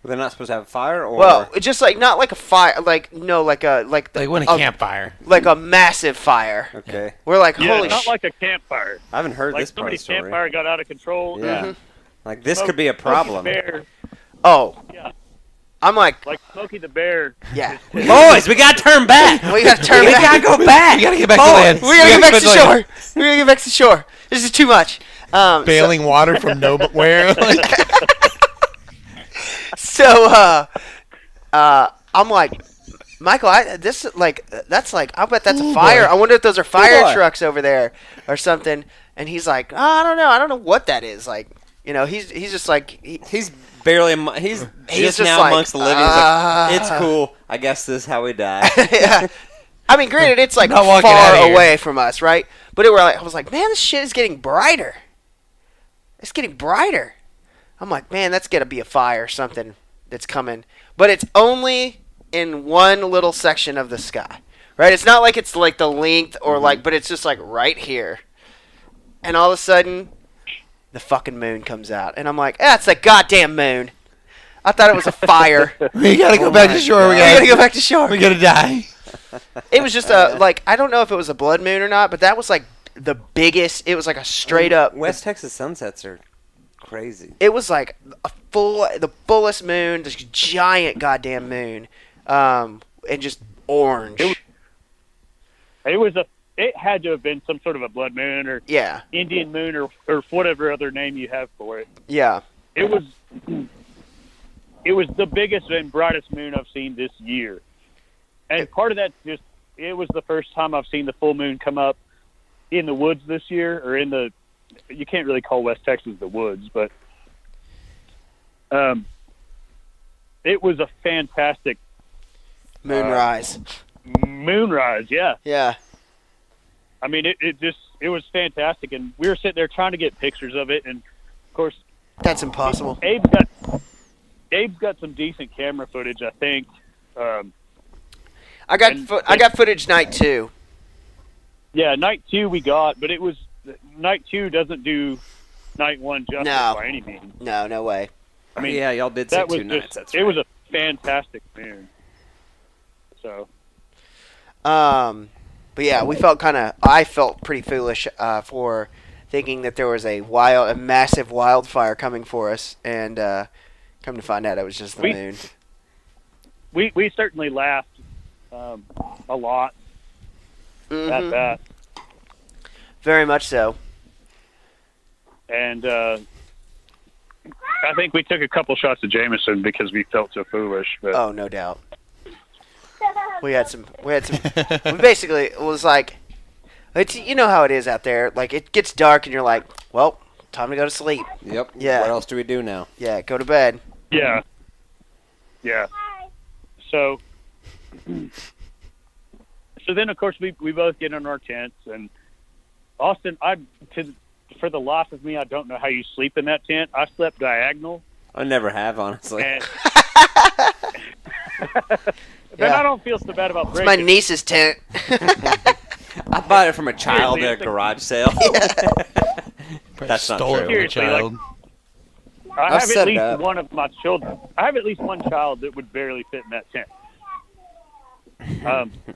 They're not supposed to have a fire, or Well, it's just like not like a fire, like no, like when a campfire. like a massive fire. okay. We're like, Yeah, holy not shit. like a campfire. I haven't heard Like this part of somebody's the story. campfire got out of control. Yeah. Mhm. Like this could be a problem. Smokey the Bear, Oh, yeah, I'm like, like Smokey the Bear. yeah. Boys, we gotta turn back. We gotta turn We back. gotta go back. You gotta get back to Oh, land. we gotta get back to shore. We gotta get back to shore. This is too much. Bailing water from nowhere. So I'm like, Michael, I bet that's a fire. boy. I wonder if those are fire boy. trucks over there or something. And he's like, oh, I don't know. I don't know what that is. Like, he's just like, He's barely. He's just just now like, amongst the living. He's like, it's cool. I guess this is how we die. yeah. I mean, granted, it's like Not walking far outta here. away from us, right? But I was like, man, this shit is getting brighter. It's getting brighter. I'm like, man, that's got to be a fire or something that's coming. But it's only in one little section of the sky, right? It's not like it's like the length or like, but it's just like right here. And all of a sudden, the fucking moon comes out. And I'm like, it's the goddamn moon. I thought it was a fire. We gotta go back to shore. We We gotta gotta go back to shore. We gotta die. It was just I don't know if it was a blood moon or not, but that was like the biggest. It was like a straight up. West Texas sunsets are crazy. It was like the fullest moon, this giant goddamn moon, and just orange. It had to have been some sort of a blood moon or Yeah, Indian moon or whatever other name you have for it. yeah. It was the biggest and brightest moon I've seen this year. And part of that just, it was the first time I've seen the full moon come up in the woods this year, or you can't really call West Texas the woods, but it was a fantastic Moonrise. Moonrise, yeah. Yeah. I mean, it was fantastic, and we were sitting there trying to get pictures of it, and of course, That's impossible. Abe's got some decent camera footage, I think. I got footage night 2. Yeah, night 2 we got, but night 2 doesn't do night 1 justice by any means. No way. I mean, yeah, y'all did say 2 nights. That's right. It was a fantastic moon. So. But yeah, I felt pretty foolish for thinking that there was a massive wildfire coming for us, and come to find out it was just the moon. We certainly laughed a lot at that. Very much so. And I think we took a couple shots of Jameison because we felt so foolish. But. Oh, no doubt. We basically, it was like, you know how it is out there. Like, it gets dark and you're like, well, time to go to sleep. Yep. Yeah. What else do we do now? Yeah, go to bed. Yeah. Yeah. So then, of course, we both get in our tents. And Austin, for the life of me, I don't know how you sleep in that tent. I slept diagonal. I never have, honestly. And then I don't feel so bad about It's breaking my niece's tent. I bought it from a child at a garage sale. That's not Stole it true. from a child. I I've have set at it least up. one of my children. I have at least one child that would barely fit in that tent.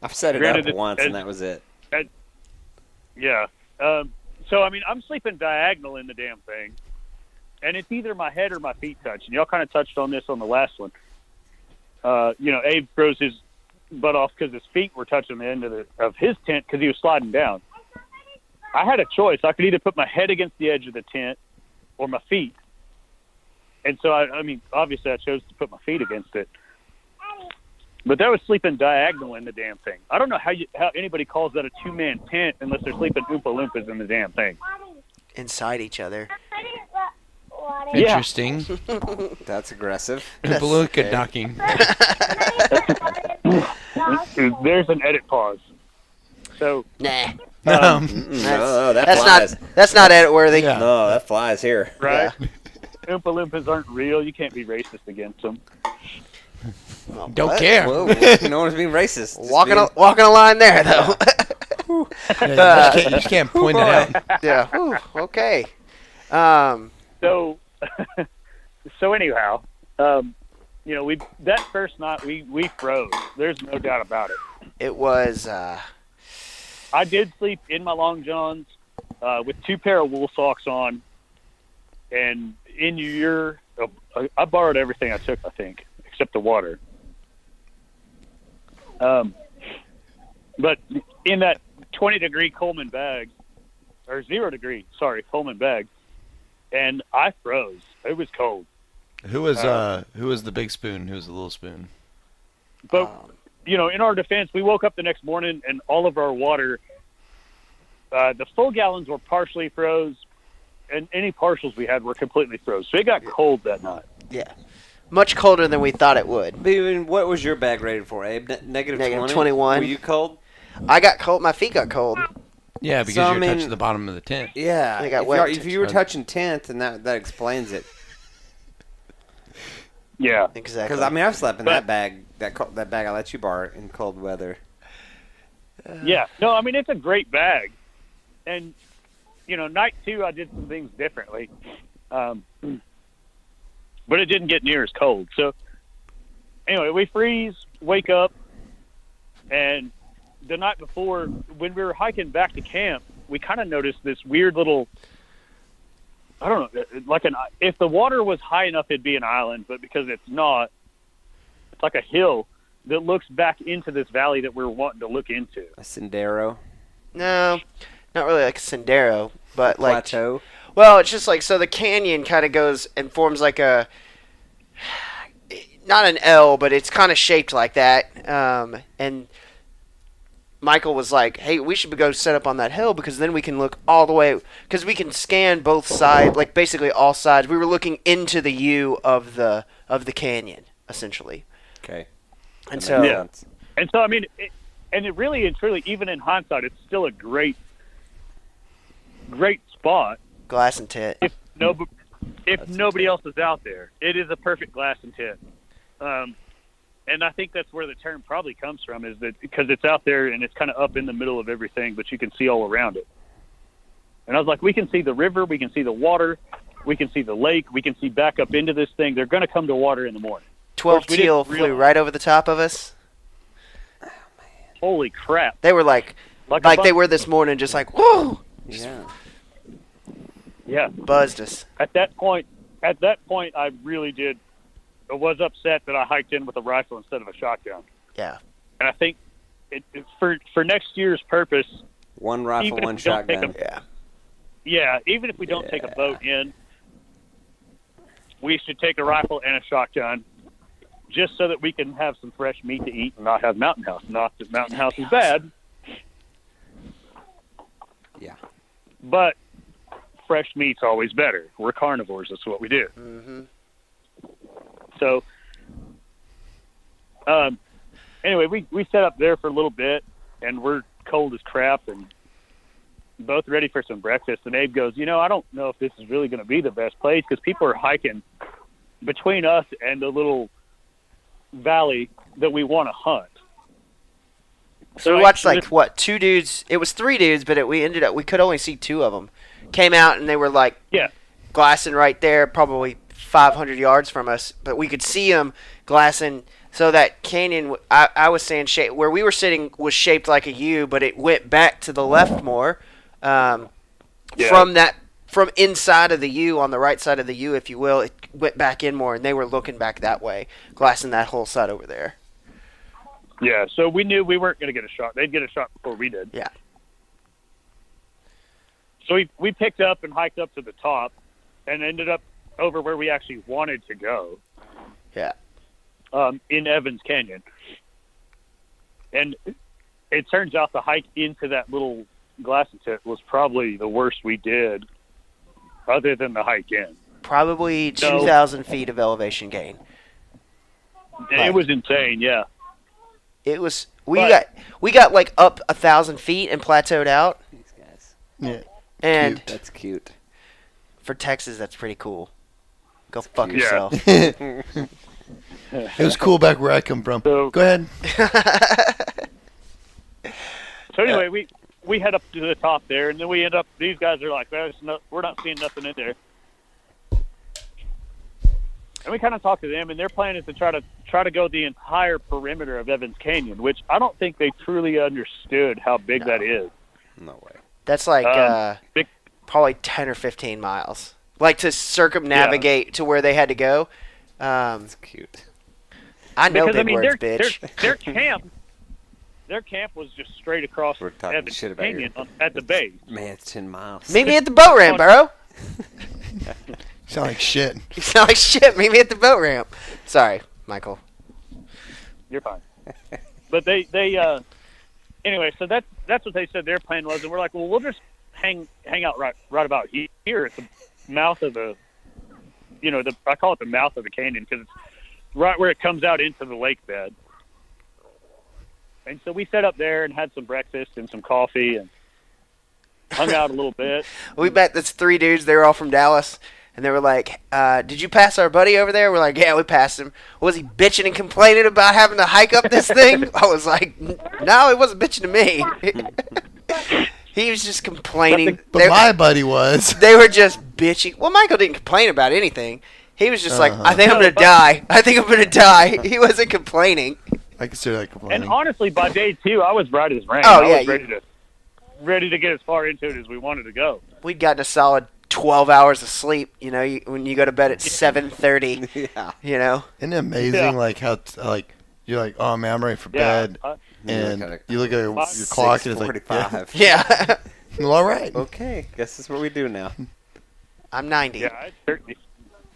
I've set it Granted, up once, and that was it. Yeah. So, I mean, I'm sleeping diagonal in the damn thing. And it's either my head or my feet touch. And y'all kind of touched on this on the last one. Abe throws his butt off because his feet were touching the end of his tent because he was sliding down. I had a choice. I could either put my head against the edge of the tent or my feet. And so, I mean, obviously I chose to put my feet against it. But that was sleeping diagonal in the damn thing. I don't know how anybody calls that a two-man tent unless they're sleeping Oompa Loompas in the damn thing. Inside each other. Interesting. That's aggressive. Balloon knocking. There's an edit pause. So Nah. No, that flies. That's not edit worthy. Yeah. No, that flies here. right, Oompa Loompas aren't real. You can't be racist against them. Well, Don't what? care. Whoa, no one's being racist. Just Walking being- a line there though. Yeah, you just can't point it out. Yeah. Whew, okay. So anyhow, that first night we froze. There's no doubt about it. It was. I did sleep in my long johns with 2 pair of wool socks on, and I borrowed everything I took, I think, except the water. But in that 20-degree Coleman bag, or 0-degree, Coleman bag, and I froze. It was cold. Who was the big spoon? Who was the little spoon? But in our defense, we woke up the next morning and all of our water, the full gallons were partially froze, and any partials we had were completely froze. So it got cold that night. Yeah. Much colder than we thought it would. But even, what was your bag rated for, Abe? Negative 20? 21. Were you cold? I got cold. My feet got cold. Yeah, because you're touching the bottom of the tent. Yeah. They got wet. If you were touching tent, then that explains it. Yeah. Exactly. Because, I've slept in that bag, that bag I let you borrow in cold weather. Yeah. No, it's a great bag. And, night 2, I did some things differently. But it didn't get near as cold. So, anyway, we freeze, wake up, and the night before, when we were hiking back to camp, we kind of noticed this weird little, I don't know, if the water was high enough, it'd be an island, but because it's not, it's like a hill that looks back into this valley that we're wanting to look into. A Sendero. No, not really like a Sendero, but like Plateau. Well, it's just like, so the canyon kind of goes and forms like a, not an L, but it's kind of shaped like that. And Michael was like, hey, we should go set up on that hill because then we can look all the way, because we can scan both sides, like basically all sides. We were looking into the U of the canyon, essentially. Okay. And That so, makes sense. And so, I mean, it really and truly, even in hindsight, it's still a great spot. Glass and tit. If nobody else is out there, it is a perfect glass and tit. And I think that's where the term probably comes from, is that because it's out there and it's kind of up in the middle of everything, but you can see all around it. And I was like, we can see the river, we can see the water, we can see the lake, we can see back up into this thing. They're going to come to water in the morning. 12 teal flew right over the top of us. Holy crap. They were like they were this morning, just like, whoa! Yeah. Buzzed us. At that point, I really did. I was upset that I hiked in with a rifle instead of a shotgun. Yeah. And I think for next year's purpose, one rifle, one shotgun. Yeah, even if we don't take a boat in, we should take a rifle and a shotgun, just so that we can have some fresh meat to eat and not have Mountain House. Not that Mountain House is bad. Yeah. But fresh meat's always better. We're carnivores. That's what we do. Mm-hmm. So, anyway, we set up there for a little bit, and we're cold as crap and both ready for some breakfast. And Abe goes, I don't know if this is really going to be the best place, because people are hiking between us and the little valley that we want to hunt. So we watched two dudes. It was three dudes, but we could only see two of them. Came out and they were like glassing right there, probably 500 yards from us, but we could see them glassing. So that canyon, I was saying, where we were sitting was shaped like a U, but it went back to the left more from inside of the U, on the right side of the U, if you will. It went back in more, and they were looking back that way, glassing that whole side over there. Yeah, so we knew we weren't going to get a shot. They'd get a shot before we did. Yeah. So we picked up and hiked up to the top and ended up over where we actually wanted to go. Yeah. In Evans Canyon. And it turns out the hike into that little glassing tent was probably the worst we did, other than the hike in. Probably 2,000 feet of elevation gain. It was insane, yeah. It was we got like up 1,000 feet and plateaued out. These guys. Yeah. And That's cute. For Texas, that's pretty cool. Go fuck yourself. It was cool back where I come from. So, go ahead. So anyway, we head up to the top there, and then we end up. These guys are like, we're not seeing nothing in there. And we kind of talked to them, and their plan is to try to go the entire perimeter of Evans Canyon, which I don't think they truly understood how big that is. No way. That's like probably 10 or 15 miles. Like to circumnavigate to where they had to go. That's cute. I know big words, bitch. Their camp was just straight across Evans Canyon at the base. Man, it's 10 miles. Meet me at the boat ramp, bro. You sound like shit. You sound like shit. Meet me at the boat ramp. Sorry, Michael. You're fine. But they anyway, so that's what they said their plan was, and we're like, well, we'll just hang out right about here at the mouth of the, I call it the mouth of the canyon because it's right where it comes out into the lake bed. And so we sat up there and had some breakfast and some coffee and hung out a little bit. We met this three dudes. They were all from Dallas. And they were like, did you pass our buddy over there? We're like, yeah, we passed him. Was he bitching and complaining about having to hike up this thing? I was like, no, he wasn't bitching to me. He was just complaining. But my buddy was. They were just bitching. Well, Michael didn't complain about anything. He was just like, I think I'm going to die. I think I'm going to die. He wasn't complaining. I consider that complaining. And honestly, by day 2, I was right as rain. Oh, I was ready to get as far into it as we wanted to go. We'd gotten a solid 12 hours of sleep, when you go to bed at 7:30, Isn't it amazing, like, how, you're like, oh, man, I'm ready for bed, and you look at your clock, and it's like, 45. Yeah. Well, all right. Okay, guess that's what we do now. I'm 90. Yeah, I certainly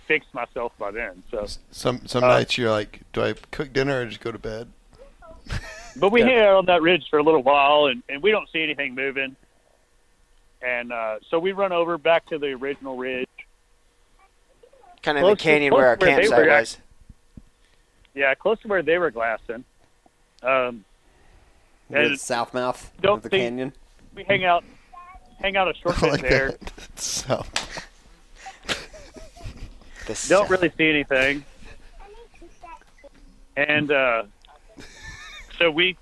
fixed myself by then. So Some nights you're like, do I cook dinner or just go to bed? But we hang out on that ridge for a little while, and we don't see anything moving. And so we run over back to the original ridge. Kind of in the canyon where our campsite was. Yeah, close to where they were glassing. Near the south mouth Don't of the think- canyon. We hang out a short bit like there. that. So, Don't really see anything. And so we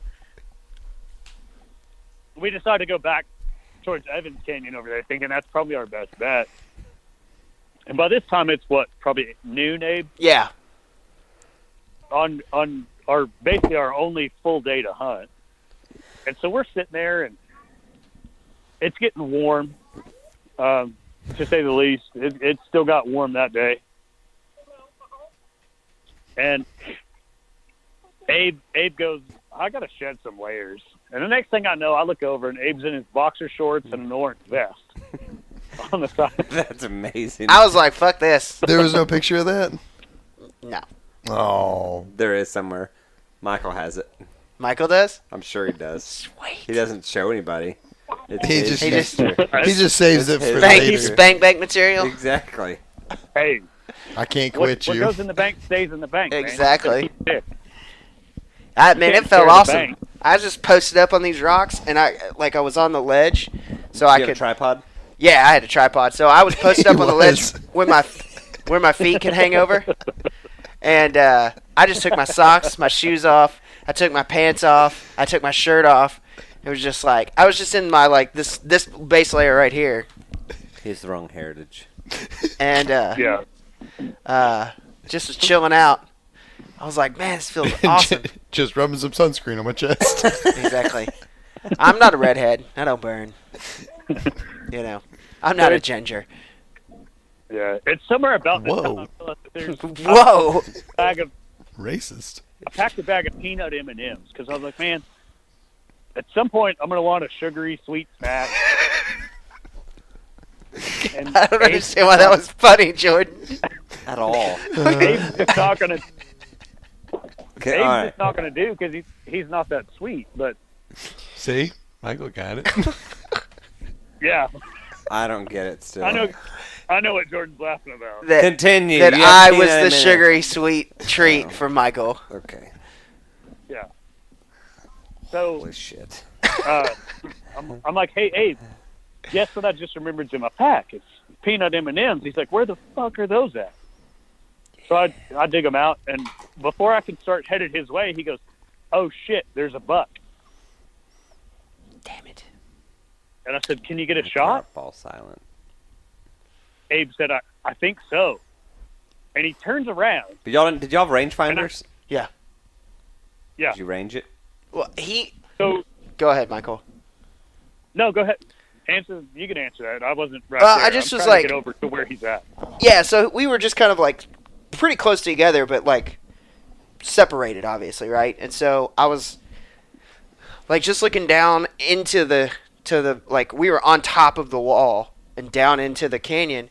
decided to go back towards Evans Canyon over there, thinking that's probably our best bet. And by this time, it's probably noon, Abe? Yeah. On our basically our only full day to hunt. And so we're sitting there, and it's getting warm, to say the least. It still got warm that day. And Abe goes, I got to shed some layers. And the next thing I know, I look over, and Abe's in his boxer shorts and an orange vest on the side. That's amazing. I was like, fuck this. there was no picture of that? No. Oh. There is somewhere. Michael has it. Michael does? I'm sure he does. Sweet. He doesn't show anybody. It's He his just- picture. He just saves it It's for his Spank, later. spank bank material? Exactly. Hey, I can't what quit you. goes in the bank stays in the bank, man. Exactly. Yeah. Man, it Can't felt share the awesome. bank. I just posted up on these rocks, and I was on the ledge, so You I have a could. tripod? Yeah, I had a tripod, so I was posted up He on the ledge was. where my feet could hang over, and I just took my socks, my shoes off. I took my pants off. I took my shirt off. It was just like I was just in my this base layer right here, He's the wrong heritage. and Yeah. just was chilling out. I was like, man, this feels awesome. Just rubbing some sunscreen on my chest. Exactly. I'm not a redhead. I don't burn. I'm not a ginger. Yeah. It's somewhere about this Whoa. time I feel like there's Whoa. Racist. I packed a bag of peanut M&Ms because I was like, man, at some point I'm going to want a sugary sweet snack. And I don't understand why that was funny, Jordan. At all. Abe's just not going to. Okay, Abe's all right. just not going to do because he's not that sweet. But See? Michael got it. yeah, I don't get it still. I know what Jordan's laughing about. That, Continue. that You have I was peanut the M&Ms. sugary sweet treat for Michael. Okay. Yeah. So Holy shit. I'm like, hey Abe, guess what I just remembered in my pack? It's peanut M&Ms. He's like, where the fuck are those at? So I dig them out, and before I can start headed his way, he goes, oh shit, there's a buck. Damn it. And I said, can you get a shot? Fall silent. Abe said, I think so. And he turns around. Did y'all have rangefinders? Yeah. Yeah. Did you range it? Well, So, Go ahead, Michael. no, go ahead. You can answer that. I wasn't right Well, there. I just I'm was trying to like- get over to where he's at. Yeah, so we were just kind of pretty close together, but separated, obviously, right? And so I was just looking down into the we were on top of the wall and down into the canyon.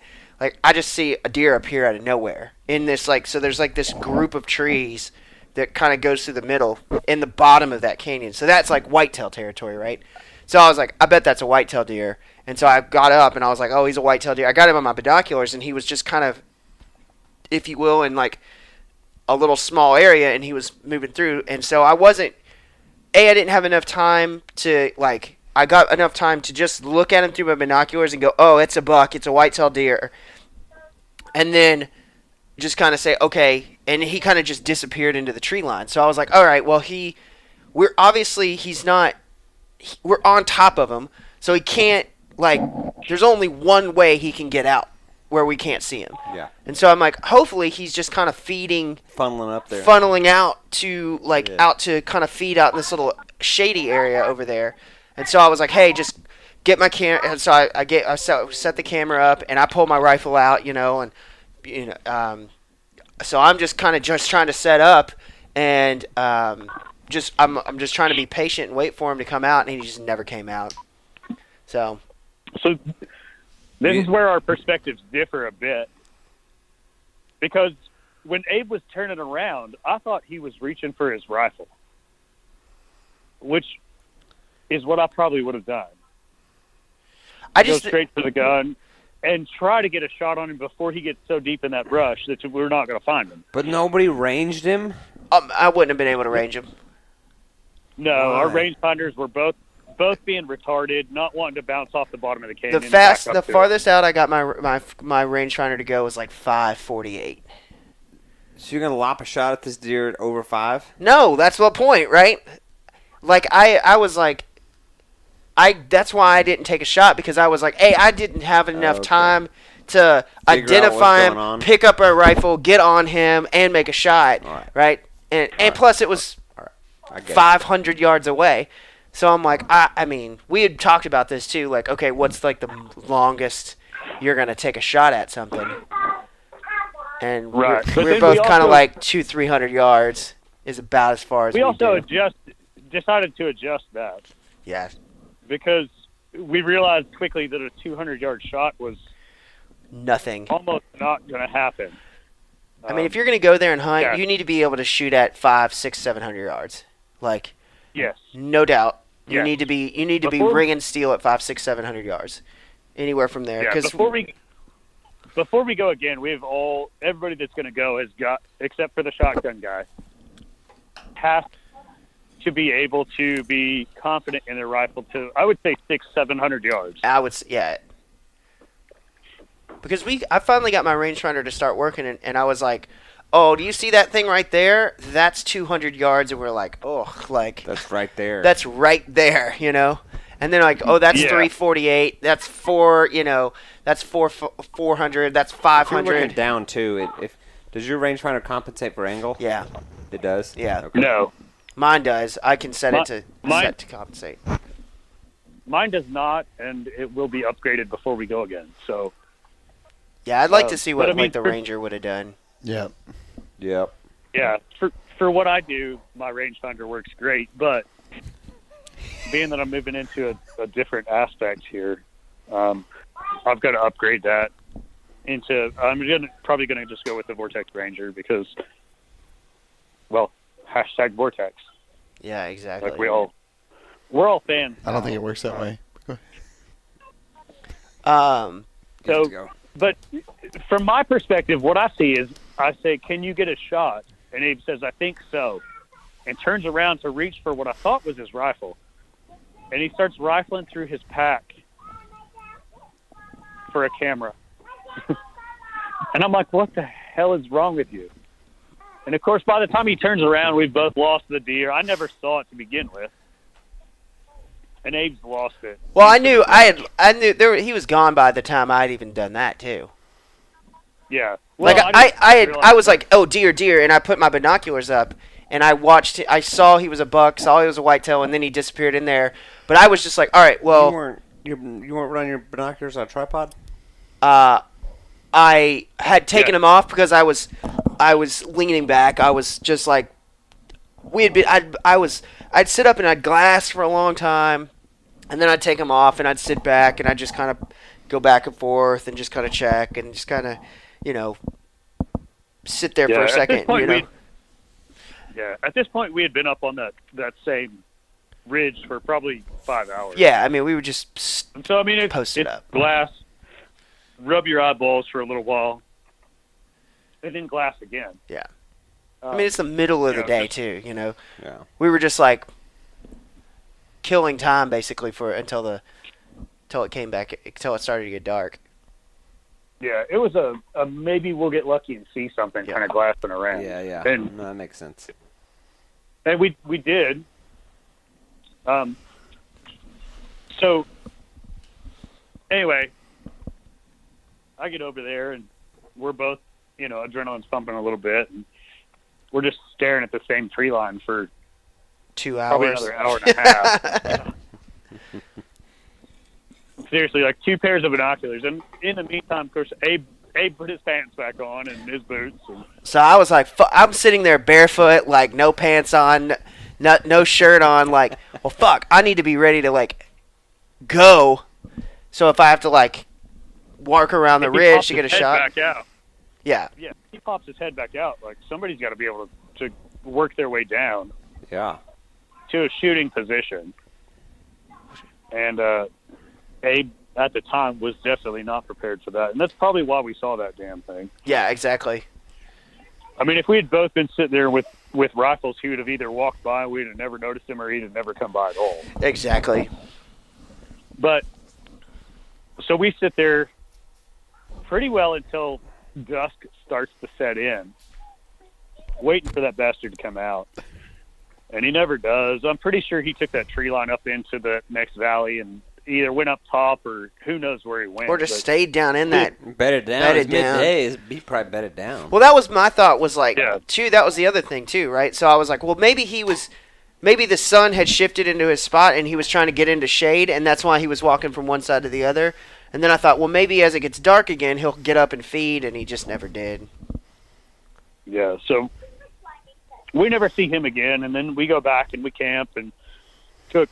I just see a deer appear out of nowhere in this so there's this group of trees that kind of goes through the middle in the bottom of that canyon. So that's whitetail territory, right? So I was like, I bet that's a whitetail deer. And so I got up and I was like, oh, he's a whitetail deer. I got him on my binoculars and he was just kind of, if you will, in a little small area, and he was moving through. And so I didn't have enough time to I got enough time to just look at him through my binoculars and go, oh, it's a buck, it's a whitetail deer. And then just kind of say, okay. And he kind of just disappeared into the tree line. So I was like, all right, well, we're on top of him. So he can't, there's only one way he can get out where we can't see him. Yeah. And so I'm like, hopefully he's just kind of Funneling up there. funneling out to, out to kind of feed out in this little shady area over there. And so I was like, hey, just get my camera. And so I set the camera up, and I pulled my rifle out, so I'm just kind of just trying to set up, and I'm just trying to be patient and wait for him to come out, and he just never came out. So This is where our perspectives differ a bit. Because when Abe was turning around, I thought he was reaching for his rifle, which is what I probably would have done. Go straight for the gun and try to get a shot on him before he gets so deep in that brush that we're not going to find him. But nobody ranged him? I wouldn't have been able to range him. No, our rangefinders were both being retarded, not wanting to bounce off the bottom of the canyon. The farthest out I got my rangefinder to go was like 548. So you're gonna lop a shot at this deer at over 5? No, that's the point, right? Like I was like, that's why I didn't take a shot, because I was like, hey, I didn't have enough time to identify him, pick up a rifle, get on him, and make a shot, right? And plus it was 500 yards away. So I'm like, I mean, we had talked about this too. Like, okay, what's like the longest you're gonna take a shot at something? And we're both kind of like 200-300 yards is about as far as we also decided to adjust that. Yeah. Because we realized quickly that a 200-yard shot was nothing. Almost not going to happen. I mean, if you're going to go there and hunt, you need to be able to shoot at 500, 600, 700 yards. Like, yes, no doubt. You need to be ringing steel at 500, 600, 700 yards. Anywhere from there. Yeah, before we go again, everybody that's going to go has got, except for the shotgun guy, has to be able to be confident in their rifle to, I would say, 600, 700 yards. Yeah. Because I finally got my rangefinder to start working, and I was like, oh, do you see that thing right there? That's 200 yards, and we're like, oh, like that's right there. That's right there, you know. And then like, oh, that's 348. That's 400. That's 500. You're looking down too. Does your rangefinder compensate for angle? Yeah, it does. Yeah, okay. No, mine does. I can set it to compensate. Mine does not, and it will be upgraded before we go again. So. Yeah, I'd like to see what the Ranger would have done. Yep. Yeah, for what I do, my rangefinder works great, but being that I'm moving into a different aspect here, I've got to upgrade that into. I'm probably gonna just go with the Vortex Ranger because, well, #Vortex. Yeah, exactly. Like we're all fans. I don't think it works that way. But from my perspective, what I see is I say, "Can you get a shot?" And Abe says, "I think so," and turns around to reach for what I thought was his rifle. And he starts rifling through his pack for a camera. And I'm like, what the hell is wrong with you? And, of course, by the time he turns around, we've both lost the deer. I never saw it to begin with. And Abe's lost it. Well, I knew he was gone by the time I'd even done that, too. Yeah. Well, like, I was like, oh, deer, and I put my binoculars up. And I saw he was a buck, saw he was a whitetail, and then he disappeared in there. But I was just like, all right, well. You weren't running your binoculars on a tripod? I had taken them off because I was leaning back. I was just like, I'd sit up and I'd glass for a long time, and then I'd take them off and I'd sit back and I'd just kind of go back and forth and just kind of check and just kind of, sit there for a second. At this point, we had been up on that same ridge for probably 5 hours. Yeah, I mean, we were just posted up. Glass, rub your eyeballs for a little while, and then glass again. Yeah. I mean, it's the middle of the day, too, Yeah. We were just, like, killing time, basically, until it started to get dark. Yeah, it was a maybe we'll get lucky and see something kind of glassing around. Yeah. And, that makes sense. And we did. So, anyway, I get over there, and we're both, adrenaline's pumping a little bit, and we're just staring at the same tree line for 2 hours. Probably another hour and a half. Seriously, like 2 pairs of binoculars. And in the meantime, of course, Abe put his pants back on and his boots. So I was like, I'm sitting there barefoot, like no pants on, no shirt on, like, well, fuck, I need to be ready to, like, go. So if I have to, like, walk around the ridge to get a shot. Back out. Yeah. Yeah, he pops his head back out. Like, somebody's got to be able to work their way down. Yeah. To a shooting position. And Abe, at the time, was definitely not prepared for that. And that's probably why we saw that damn thing. Yeah, exactly. I mean, if we had both been sitting there with with rifles, he would have either walked by, we'd have never noticed him, or he'd have never come by at all. Exactly. But so we sit there pretty well until dusk starts to set in, waiting for that bastard to come out. And he never does. I'm pretty sure he took that tree line up into the next valley and either went up top or who knows where he went. Or just stayed down in that. Bedded down. Bedded It's down. midday. He probably bedded down. Well, that was my thought. Was like, Yeah. too. That was the other thing too, right? So I was like, well, maybe the sun had shifted into his spot and he was trying to get into shade, and that's why he was walking from one side to the other. And then I thought, well, maybe as it gets dark again, he'll get up and feed, and he just never did. Yeah, so we never see him again, and then we go back and we camp and cook.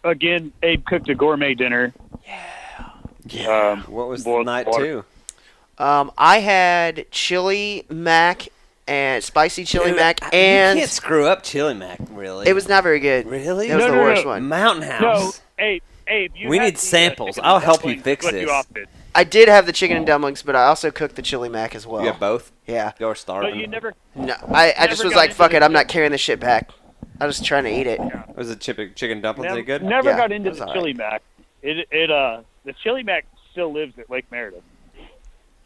Again, Abe cooked a gourmet dinner. Yeah. What was boiled night water. 2? I had chili mac and spicy chili Dude, mac, you and can't screw up chili mac, really. it was not very good. Really? It was No, the no, worst no. one. Mountain No, House. Abe, you We had need the, samples. chicken I'll and help you dumplings. fix What you this. opted. I did have the chicken and dumplings, but I also cooked the chili mac as well. You have both? Yeah. You're But starving. you never. No, I just Never was got like, into fuck the it, I'm not chili- carrying this shit back. I was trying to eat it. Was the chicken dumplings any good? Never Yeah, got it into was the all chili mac. The chili mac still lives at Lake Meredith.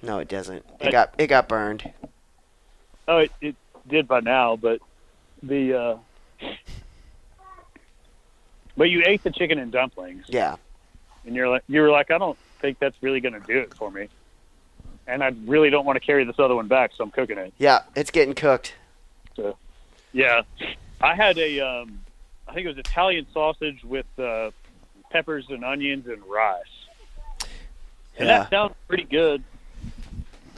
No, it doesn't. But- It got burned. Oh, it did by now, but but you ate the chicken and dumplings, Yeah. and you were like, I don't think that's really going to do it for me, and I really don't want to carry this other one back, so I'm cooking it. Yeah, it's getting cooked. So, yeah, I had I think it was Italian sausage with peppers and onions and rice, and Yeah. that sounds pretty good.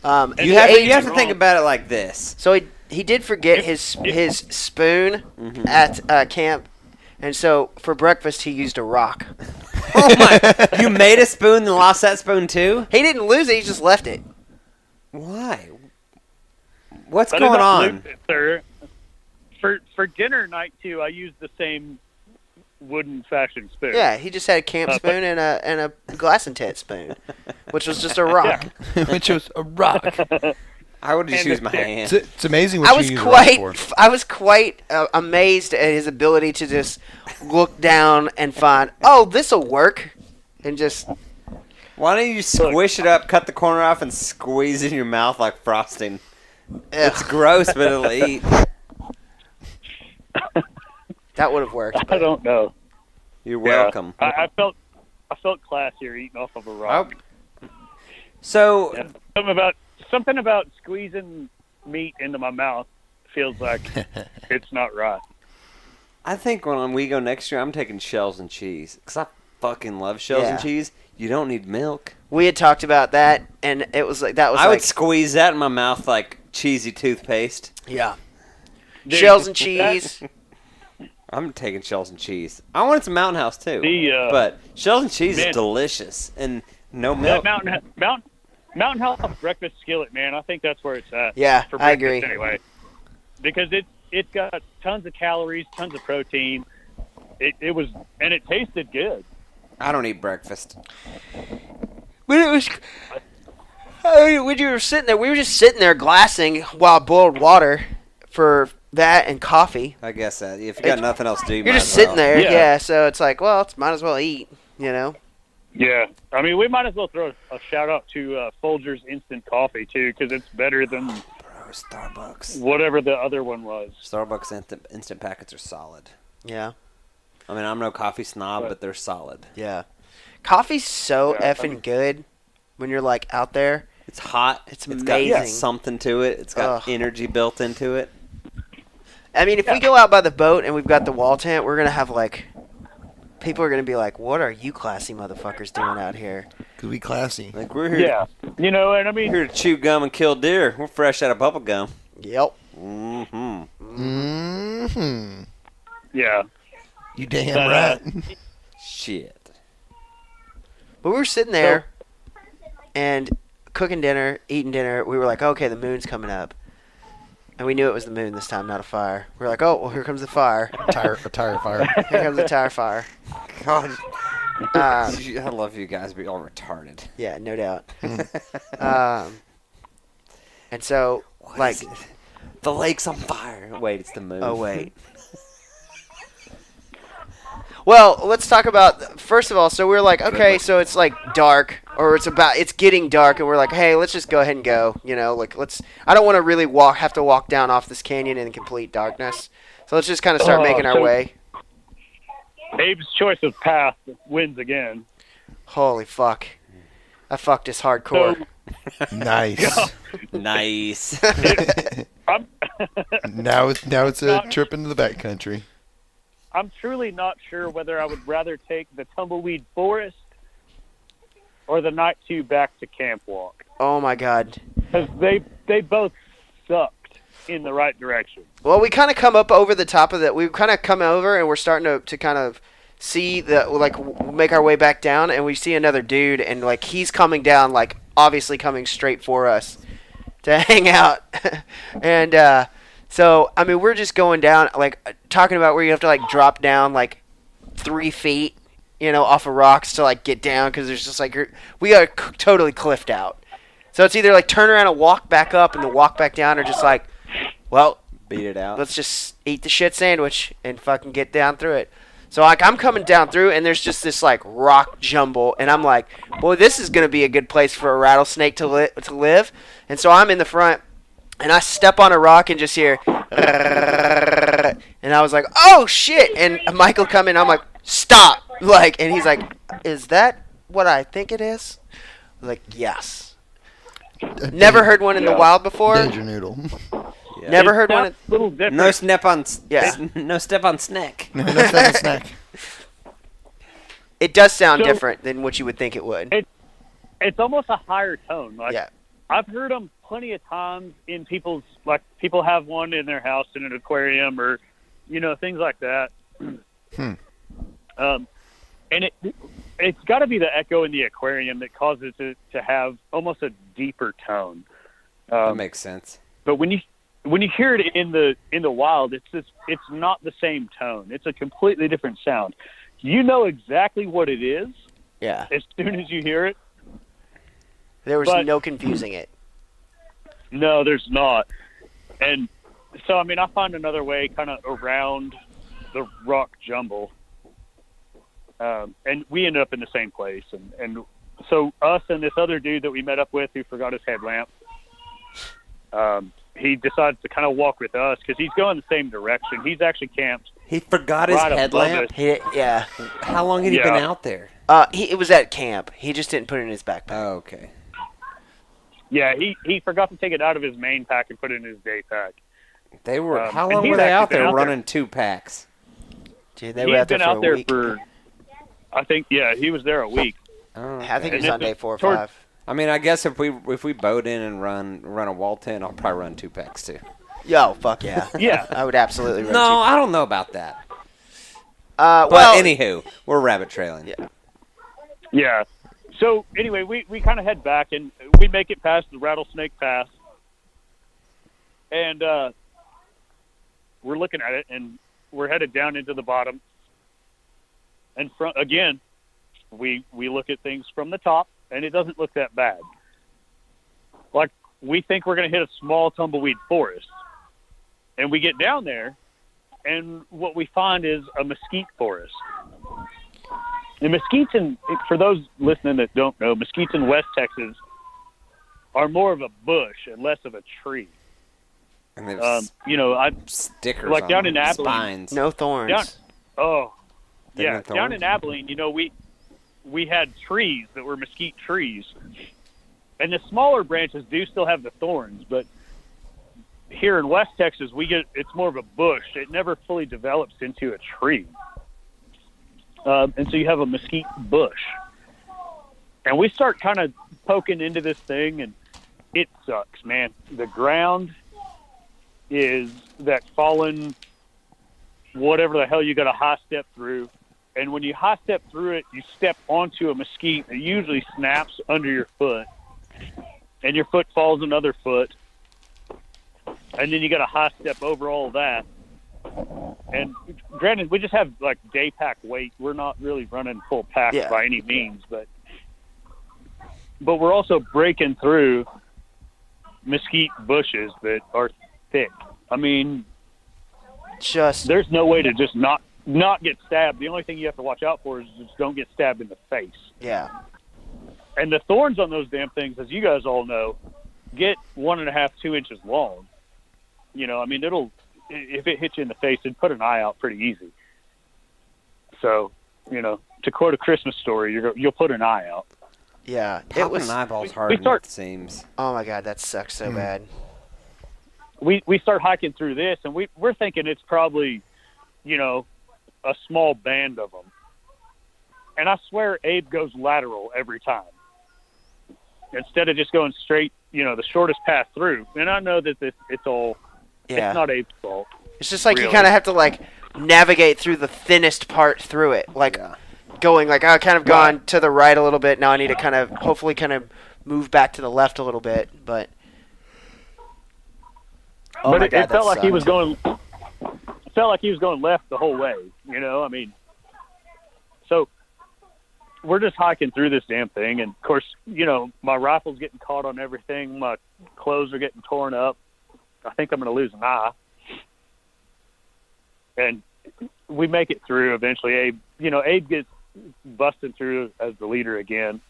And And You he have, ate- you have to think about it like this. So he did forget his spoon at camp, and so for breakfast he used a rock. Oh my! You made a spoon and lost that spoon too? He didn't lose it; he just left it. Why? What's I did going not on? lose it, sir. For dinner night too, I used the same wooden fashioned spoon. Yeah, he just had a camp spoon and a glass and tit spoon, which was just a rock. Which was a rock. I would just And use the my stick. hand. It's amazing what I you was use a rock for. I was quite amazed at his ability to just look down and find, oh, this'll work, and just Why don't you squish it up, cut the corner off, and squeeze it in your mouth like frosting? It's gross, but it'll eat. that would have worked. I don't know. You're Yeah. welcome. I felt classier eating off of a rock. So, Yeah. Something about squeezing meat into my mouth feels like it's not right. I think when we go next year, I'm taking shells and cheese. Because I fucking love shells and Yeah. cheese. You don't need milk. We had talked about that, and it was like that was I like would squeeze that in my mouth like cheesy toothpaste. yeah, Dude, shells and that- cheese. I'm taking shells and cheese. I wanted some Mountain House too. But shells and cheese man. is delicious. And no That milk. Mountain House breakfast skillet, man. I think that's where it's at. Yeah, for I breakfast agree. Anyway, because it's got tons of calories, tons of protein. It was, and it tasted good. I don't eat breakfast. When it was, when you were sitting there, we were just sitting there glassing while I boiled water for that and coffee. I guess that. If you got nothing else to do, you You're might just as well. sitting there, Yeah. yeah. So it's like, well, might as well eat, you know. Yeah, I mean, we might as well throw a shout out to Folgers Instant Coffee too, because it's better than Bro, Starbucks. whatever the other one was. Starbucks instant packets are solid. Yeah, I mean, I'm no coffee snob, but they're solid. yeah. Coffee's so Yeah, I effing mean- good when you're like out there. It's hot. It's got amazing. something to it. It's got Ugh. energy built into it. I mean, if we go out by the boat and we've got the wall tent, we're gonna have like, people are gonna be like, "What are you classy motherfuckers doing out here?" Because we classy. Like we're here, Yeah, you know, and I we're mean, here to chew gum and kill deer. We're fresh out of bubble gum. Yep. Mm-hmm. Mm-hmm. yeah, You damn But, right. Shit. But we were sitting there and cooking dinner, eating dinner. We were like, okay, the moon's coming up. And we knew it was the moon this time, not a fire. We were like, oh, well, here comes the fire. a tire fire. Here comes the tire fire. God, Um, I love you guys, but y'all retarded. yeah, no doubt. And so, What like, is it? The lake's on fire. Wait, it's the moon. Oh, wait. Well, let's talk about, first of all, so we're like, okay, so it's like dark, or it's getting dark, and we're like, hey, let's just go ahead and go, like, I don't want to really have to walk down off this canyon in complete darkness, so let's just kind of start making our way. Abe's choice of path wins again. Holy fuck. I fucked this hardcore. Nice. Nice. Now it's a trip into the backcountry. I'm truly not sure whether I would rather take the tumbleweed forest or the night 2 back to camp walk. Oh my god. Because they both sucked in the right direction. Well, we kind of come up over the top of that. We kind of come over and we're starting to kind of see make our way back down, and we see another dude, and like he's coming down, like obviously coming straight for us to hang out. And so, I mean, we're just going down, like, talking about where you have to, like, drop down, like, 3 feet, off of rocks to, like, get down, because there's just, like, we are totally cliffed out. So it's either, like, turn around and walk back up and then walk back down, or just, like, well, beat it out. Let's just eat the shit sandwich and fucking get down through it. So, like, I'm coming down through, and there's just this, like, rock jumble, and I'm like, boy, this is going to be a good place for a rattlesnake to live. And so I'm in the front. And I step on a rock and just hear, and I was like, oh shit! And Michael come in, I'm like, stop! Like, and he's like, is that what I think it is? I was like, yes. Never heard one in the wild before. Danger noodle. Yeah. Never heard one. Little different. No step on. Yeah. No step on snack. No step on snack. It does sound different than what you would think it would. It's almost a higher tone. Like, yeah. I've heard them plenty of times in people's, like, people have one in their house in an aquarium or, things like that. And it's got to be the echo in the aquarium that causes it to have almost a deeper tone. That makes sense. But when you hear it in the wild, it's not the same tone. It's a completely different sound. You know exactly what it is. Yeah. As soon as you hear it. There was no confusing it. No, there's not. And so, I mean, I find another way kind of around the rock jumble. And we ended up in the same place. And so us and this other dude that we met up with who forgot his headlamp, he decided to kind of walk with us because he's going the same direction. He's actually camped. He forgot his headlamp? Yeah. How long had he been out there? It was at camp. He just didn't put it in his backpack. Oh, okay. Yeah, he forgot to take it out of his main pack and put it in his day pack. They were how long were they out there running 2 packs? Dude, they were out there for a week. I think he was there a week. Oh, okay. I think it was on day 4 or 5. I mean, I guess if we boat in and run a wall tent, I'll probably run 2 packs too. Yo, fuck yeah. Yeah. I would absolutely run 2 No, I don't know about that. But anywho, we're rabbit trailing. Yeah. Yeah. So anyway, we kind of head back and we make it past the Rattlesnake Pass, and we're looking at it and we're headed down into the bottom. And again, we look at things from the top, and it doesn't look that bad. Like, we think we're going to hit a small tumbleweed forest, and we get down there, and what we find is a mesquite forest. The mesquites, for those listening that don't know, mesquites in West Texas are more of a bush and less of a tree. And there's stickers like down on in Abilene, spines. No thorns. Down in Abilene, we had trees that were mesquite trees, and the smaller branches do still have the thorns, but here in West Texas, it's more of a bush. It never fully develops into a tree. And so you have a mesquite bush. And we start kind of poking into this thing, and it sucks, man. The ground is that fallen, whatever the hell you got to high step through. And when you high step through it, you step onto a mesquite that usually snaps under your foot. And your foot falls another foot. And then you got to high step over all of that. And granted, we just have like day pack weight. We're not really running full pack by any means, but we're also breaking through mesquite bushes that are thick. I mean, Just there's no way to just not get stabbed. The only thing you have to watch out for is just don't get stabbed in the face. yeah. And the thorns on those damn things, as you guys all know, get 1.5, 2 inches long. You know, I mean, if it hits you in the face, it'd put an eye out pretty easy. So, you know, to quote a Christmas story, you'll put an eye out. Yeah. Popping an eyeball's harder than it seems. Oh my God, that sucks so bad. We start hiking through this, and we're thinking it's probably, you know, a small band of them. And I swear Abe goes lateral every time. Instead of just going straight, you know, the shortest path through. And I know that it's not Abe's fault. It's just like really. you kind of have to like navigate through the thinnest part through it. Like going like I kind of gone to the right a little bit. Now I need to kind of hopefully kind of move back to the left a little bit. But it felt like he was going. It felt like he was going left the whole way. You know, I mean, so we're just hiking through this damn thing, and of course, you know, my rifle's getting caught on everything. My clothes are getting torn up. I think I'm going to lose an eye. And we make it through eventually. Abe gets busted through as the leader again,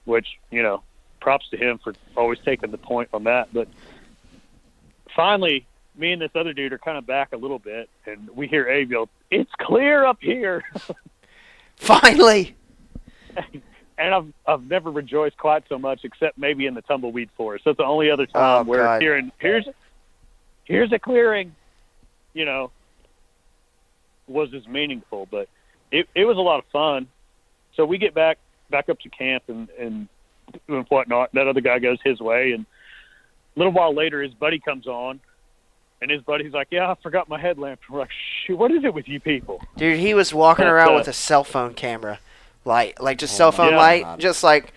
which, you know, props to him for always taking the point on that. But finally, me and this other dude are kind of back a little bit, and we hear Abe yell, "It's clear up here!" finally. And I've never rejoiced quite so much, except maybe in the tumbleweed forest. That's the only other time where hearing here's a clearing, you know, was as meaningful. But it was a lot of fun. So we get back up to camp and whatnot. That other guy goes his way, and a little while later, his buddy comes on, and his buddy's like, "Yeah, I forgot my headlamp." And we're like, "Shoot, what is it with you people?" Dude, he was walking around with a cell phone camera. Light, like just cell phone light, God. Just like,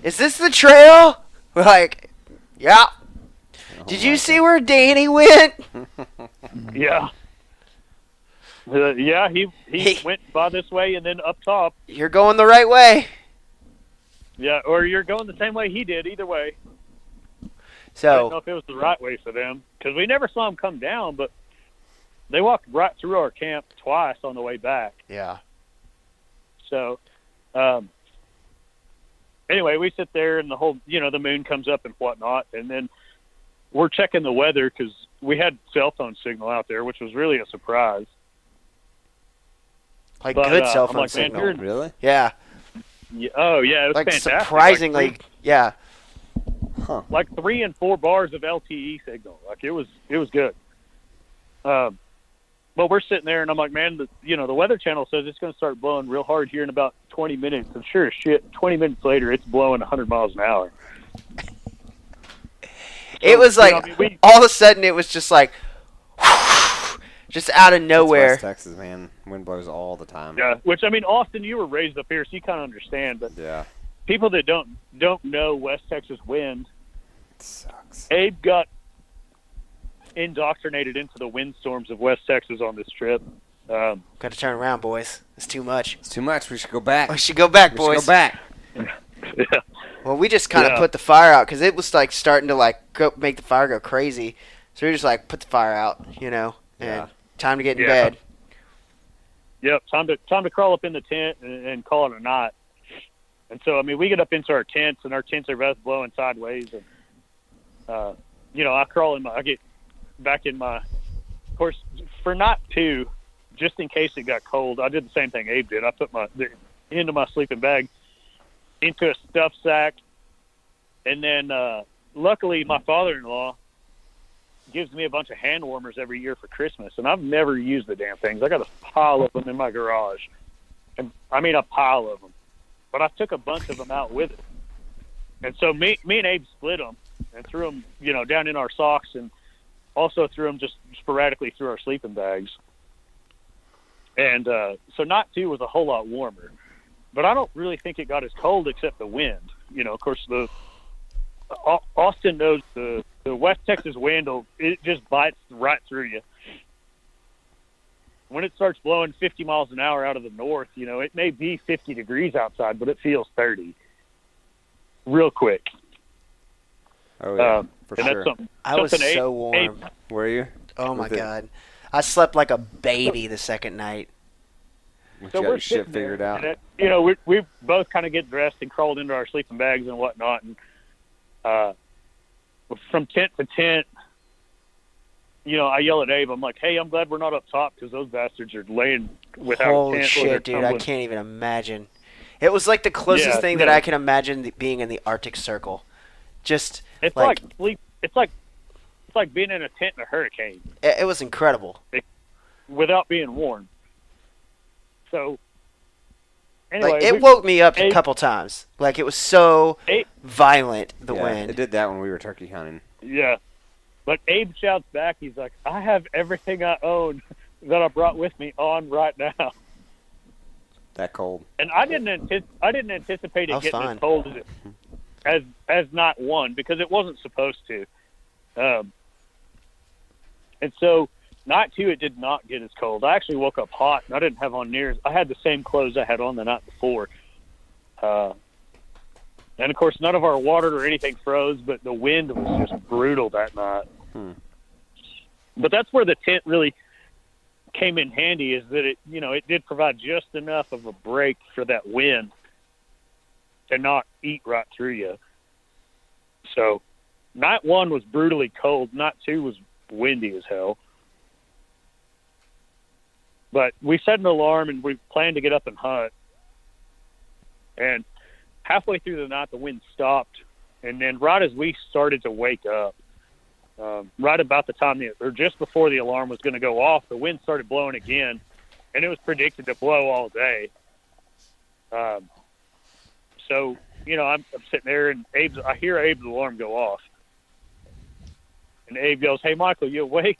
is this the trail? We're like, yeah. Did you see where Danny went? Yeah. Yeah, he went by this way and then up top. You're going the right way. Yeah, or you're going the same way he did. Either way. So I don't know if it was the right way for them, because we never saw him come down, but they walked right through our camp twice on the way back. Yeah. So, anyway, we sit there and the moon comes up and whatnot, and then we're checking the weather because we had cell phone signal out there, which was really a surprise. Like good cell phone signal, man, really? Yeah. Oh yeah, it was like fantastic. Surprisingly, yeah. Huh. Like 3 and 4 bars of LTE signal. Like it was good. But we're sitting there, and I'm like, man, the Weather Channel says it's going to start blowing real hard here in about 20 minutes. And sure as shit, 20 minutes later, it's blowing 100 miles an hour. It was like, all of a sudden, it was just like, just out of nowhere. West Texas, man. Wind blows all the time. Yeah, which, I mean, Austin, you were raised up here, so you kind of understand. But yeah, people that don't know West Texas wind, it sucks. Abe got indoctrinated into the windstorms of West Texas on this trip. Got to turn around, boys. It's too much. It's too much. We should go back. We should go back, boys. We should go back. Yeah. Well, we just kind of put the fire out because it was like starting to like make the fire go crazy. So we just like put the fire out, and time to get in bed. Yep, time to crawl up in the tent and call it a night. And so, I mean, we get up into our tents, and our tents are both blowing sideways. And I get back in my, of course, for night 2, just in case it got cold, I did the same thing Abe did. I put the end of my sleeping bag into a stuff sack, and then luckily my father-in-law gives me a bunch of hand warmers every year for Christmas, and I've never used the damn things. I got a pile of them in my garage, and I mean a pile of them. But I took a bunch of them out with it, and so me and Abe split them and threw them, down in our socks, and also threw them just sporadically through our sleeping bags. And so night 2 was a whole lot warmer. But I don't really think it got as cold except the wind. Of course, Austin knows the West Texas wind, it just bites right through you. When it starts blowing 50 miles an hour out of the north, it may be 50 degrees outside, but it feels 30 real quick. Oh yeah, for and sure. That's something, I was something so warm. Were you? Oh my Was it- god, I slept like a baby the second night. Once So you got we're your shit sitting there, figured out. and we both kind of get dressed and crawled into our sleeping bags and whatnot, and from tent to tent, I yell at Abe. I'm like, "Hey, I'm glad we're not up top because those bastards are laying without Holy a tent." shit, dude! I can't even imagine. It was like the closest thing that I can imagine being in the Arctic Circle. Just it's like sleep. It's like being in a tent in a hurricane. It was incredible without being warm. So anyway, like it woke me up a couple times. Like it was so violent, the wind. It did that when we were turkey hunting. Yeah. But Abe shouts back, he's like, "I have everything I own that I brought with me on right now." That cold. And I didn't anticipate it getting as cold as not one, because it wasn't supposed to. And so night 2, it did not get as cold. I actually woke up hot, and I didn't have on I had the same clothes I had on the night before. And of course, none of our water or anything froze, but the wind was just brutal that night. But that's where the tent really came in handy, is that it did provide just enough of a break for that wind to not eat right through you. So night 1 was brutally cold. Night 2 was windy as hell. But we set an alarm and we planned to get up and hunt. And halfway through the night, the wind stopped. And then right as we started to wake up, right about the time, or just before the alarm was going to go off, the wind started blowing again. And it was predicted to blow all day. So, I'm sitting there, and I hear Abe's alarm go off. And Abe goes, "Hey, Michael, you awake?"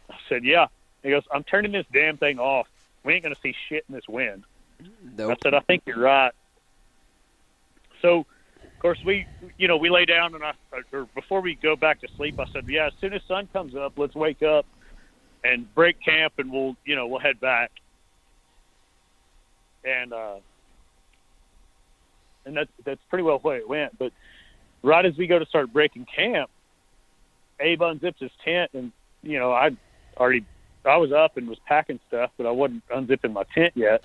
I said, "Yeah." He goes, "I'm turning this damn thing off. We ain't going to see shit in this wind." Nope. I said, "I think you're right." So, of course, we lay down, and or before we go back to sleep, I said, "Yeah, as soon as sun comes up, let's wake up and break camp, and we'll head back." And that's pretty well the way it went. But right as we go to start breaking camp, Abe unzips his tent, and I was up and was packing stuff, but I wasn't unzipping my tent yet.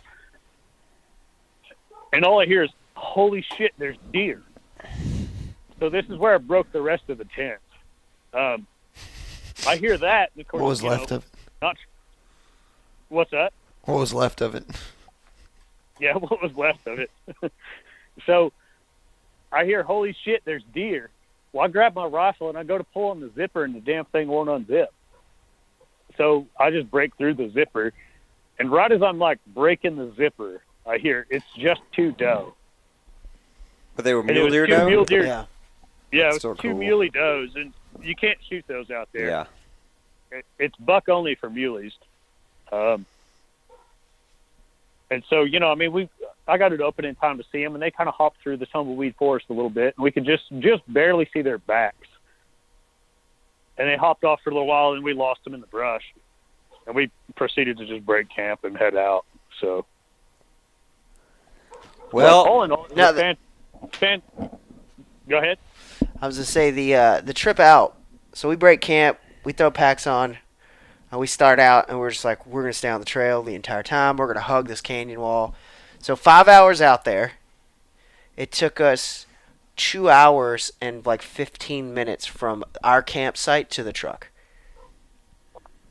And all I hear is, "Holy shit, there's deer." So this is where I broke the rest of the tent. I hear that, and of course, what was left of it? What's that? What was left of it? Yeah, what was left of it. So I hear, "Holy shit, there's deer." Well, I grab my rifle and I go to pull on the zipper, and the damn thing won't unzip. So I just break through the zipper, and right as I'm like breaking the zipper, I hear, "It's just 2 doe." But they were mule deer doe? Mule deer. Yeah. Yeah, it was so 2 cool. muley does, and you can't shoot those out there. Yeah. It's buck only for muleys. And so, I got it open in time to see them, and they kind of hopped through the tumbleweed forest a little bit, and we could just barely see their backs. And they hopped off for a little while, and we lost them in the brush. And we proceeded to just break camp and head out. So, all in all, now go ahead. I was gonna say the trip out. So we break camp, we throw packs on, and we start out, and we're just like, we're gonna stay on the trail the entire time. We're gonna hug this canyon wall. So 5 hours out there. It took us 2 hours and like 15 minutes from our campsite to the truck.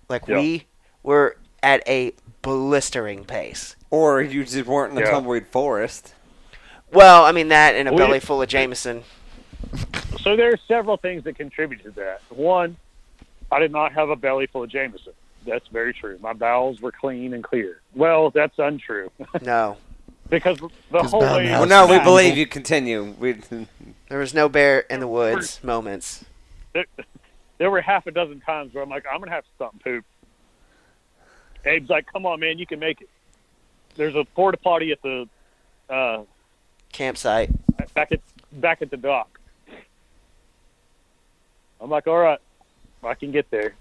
Like we were at a blistering pace. Or you just weren't in the tumbleweed forest. Well, I mean that and a belly full of Jameison. So there are several things that contribute to that. One, I did not have a belly full of Jameison. That's very true. My bowels were clean and clear. Well, that's untrue. No. Because the whole way... Well, no, we believe you. Continue. There was no bear in the woods moments. There were half a dozen times where I'm like, I'm going to have to stop and poop. Abe's like, "Come on, man, you can make it." There's a porta potty at the campsite back at the dock. I'm like, "All right, I can get there."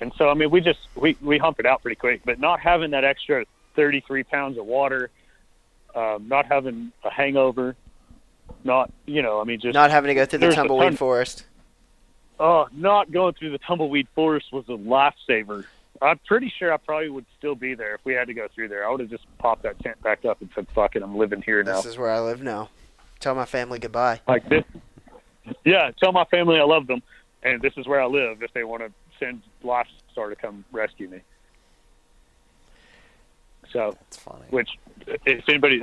And so, I mean, we hump it out pretty quick, but not having that extra 33 pounds of water, not having a hangover, not, I mean, just not having to go through the there's a tumbleweed ton- forest. not going through the tumbleweed forest was a lifesaver. I'm pretty sure I probably would still be there if we had to go through there. I would have just popped that tent back up and said, fuck it, I'm living here now. This is where I live now. Tell my family goodbye. Like this. Yeah, tell my family I love them, and this is where I live if they want to send Lifestar to come rescue me. So, That's funny. which, if anybody,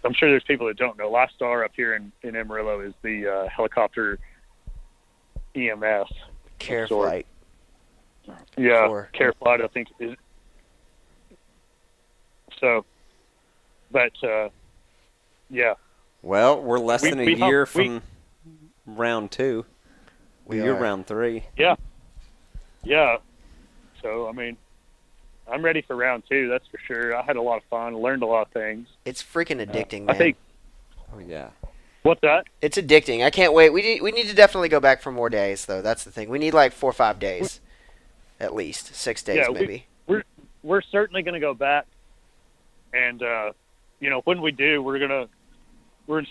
I'm sure there's people that don't know, Lifestar up here in Amarillo is the helicopter EMS. Care sort. flight. Yeah, For- Care Flight, I think. Is. So, but, yeah. Well, we're less We- than a we year hope- from round 2. You're are. round 3. Yeah. Yeah. So, I mean, I'm ready for round 2, that's for sure. I had a lot of fun, learned a lot of things. It's freaking addicting, man. I think, Oh yeah. what's that? It's addicting. I can't wait. We need to definitely go back for more days, though. That's the thing. We need like 4 or 5 days, at least 6 days, Yeah, maybe. We're certainly going to go back, and when we do, we're gonna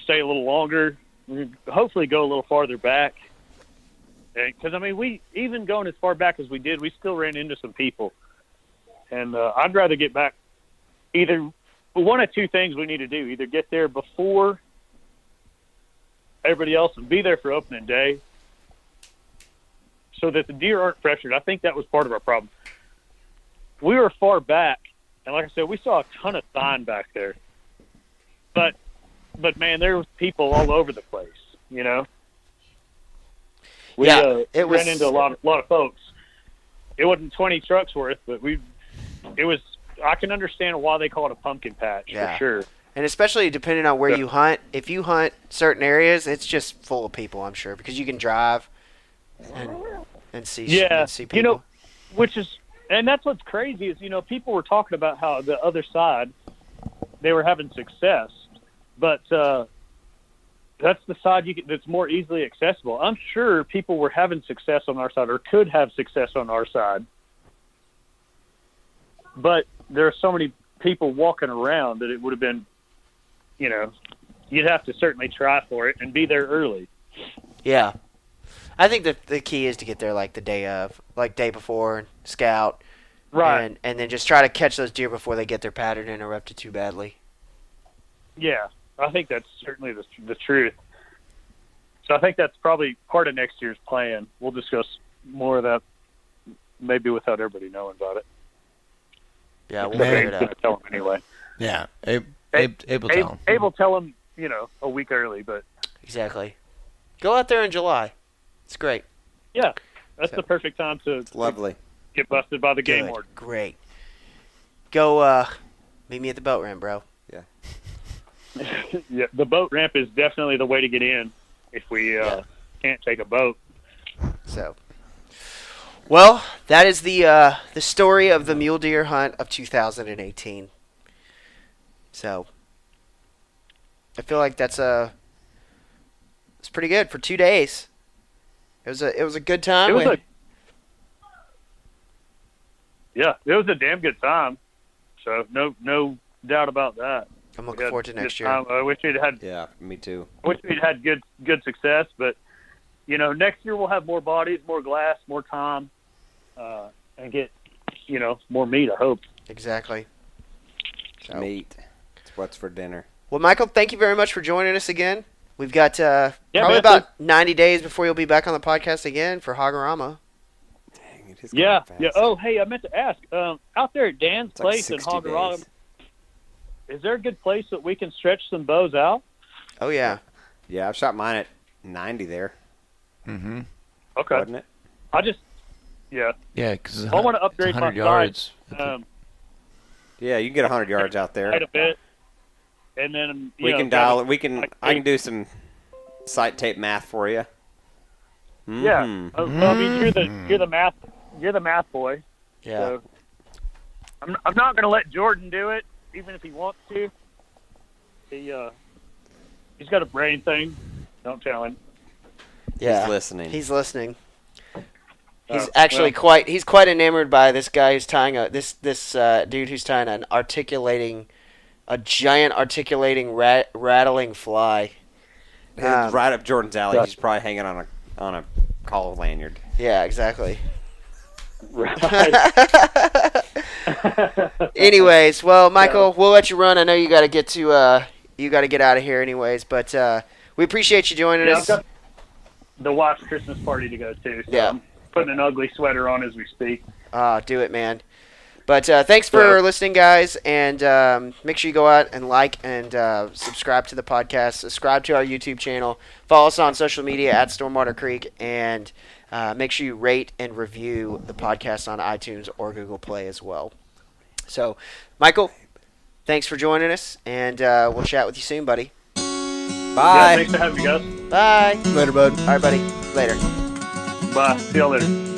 stay a little longer. We're gonna hopefully go a little farther back, because I mean, we even going as far back as we did, we still ran into some people, and I'd rather get back. Either one of two things we need to do: either get there before everybody else and be there for opening day, so that the deer aren't pressured. I think that was part of our problem. We were far back, and like I said, we saw a ton of sign back there. But man, there was people all over the place. We Yeah, it was- ran into a lot of folks. It wasn't 20 trucks worth, but it was. I can understand why they call it a pumpkin patch Yeah. for sure. And especially depending on where Yeah. you hunt. If you hunt certain areas, it's just full of people, I'm sure, because you can drive and see Yeah, and see people. And that's what's crazy is, people were talking about how the other side, they were having success, but that's the side that's more easily accessible. I'm sure people were having success on our side or could have success on our side, but there are so many people walking around that it would have been, you'd have to certainly try for it and be there early. Yeah. I think that the key is to get there like the day of, like day before, and scout. Right. And then just try to catch those deer before they get their pattern interrupted too badly. Yeah, I think that's certainly the truth. So I think that's probably part of next year's plan. We'll discuss more of that, maybe without everybody knowing about it. Yeah, we'll But figure Abe's it gonna out. tell them anyway. Yeah. Abe will tell him. Abe will tell them, a week early. But Exactly. Go out there in July. It's great. yeah, that's So- the perfect time to It's lovely. get busted by the game Good. warden. Great. Go meet me at the boat ramp, bro. Yeah, the boat ramp is definitely the way to get in if we can't take a boat. So, well, that is the story of the mule deer hunt of 2018. So, I feel like it's pretty good for 2 days. It was a good time. It was a damn good time. So no doubt about that. I'm We looking had forward to a good next year. time. I wish we'd had Yeah, me too. good success, but next year we'll have more bodies, more glass, more time, and get more meat. I hope. Exactly. So. Meat. It's what's for dinner. Well, Michael, thank you very much for joining us again. We've got probably man, about 90 days before you'll be back on the podcast again for Hogorama. Dang, it is Yeah, going yeah. fast. Oh, hey, I meant to ask. Out there at Dan's It's like place in 60 Hogorama, days. is there a good place that we can stretch some bows out? Oh, yeah. Yeah, I've shot mine at 90 there, Mm-hmm. Okay. wasn't it? Yeah, because I want to upgrade my 100 yards. Yeah, you can get 100 yards out there. quite a bit, and then We can dial it. I can do. do some sight tape math for you. Yeah. Mhm. Well, I mean, you're the math boy. Yeah. So I'm not going to let Jordan do it, even if he wants to. He's got a brain thing. Don't tell him. Yeah. He's listening. He's listening. He's Oh, actually well. he's quite enamored by this guy who's tying this dude who's tying a giant articulating rattling fly. right up Jordan's alley. He's probably hanging on a call lanyard. Yeah, exactly. Right. Anyways, well, Michael, we'll let you run. I know you got to get to you got to get out of here, anyways. But we appreciate you joining us. I've got the wife's Christmas party to go to. So Yeah. I'm putting an ugly sweater on as we speak. Do it, man. But thanks for listening, guys, and make sure you go out and like and subscribe to the podcast. Subscribe to our YouTube channel. Follow us on social media at Stormwater Creek, and make sure you rate and review the podcast on iTunes or Google Play as well. So, Michael, thanks for joining us, and we'll chat with you soon, buddy. Bye. Yeah, thanks for having me, guys. Bye. Later, bud. All right, buddy. Later. Bye. See y'all later.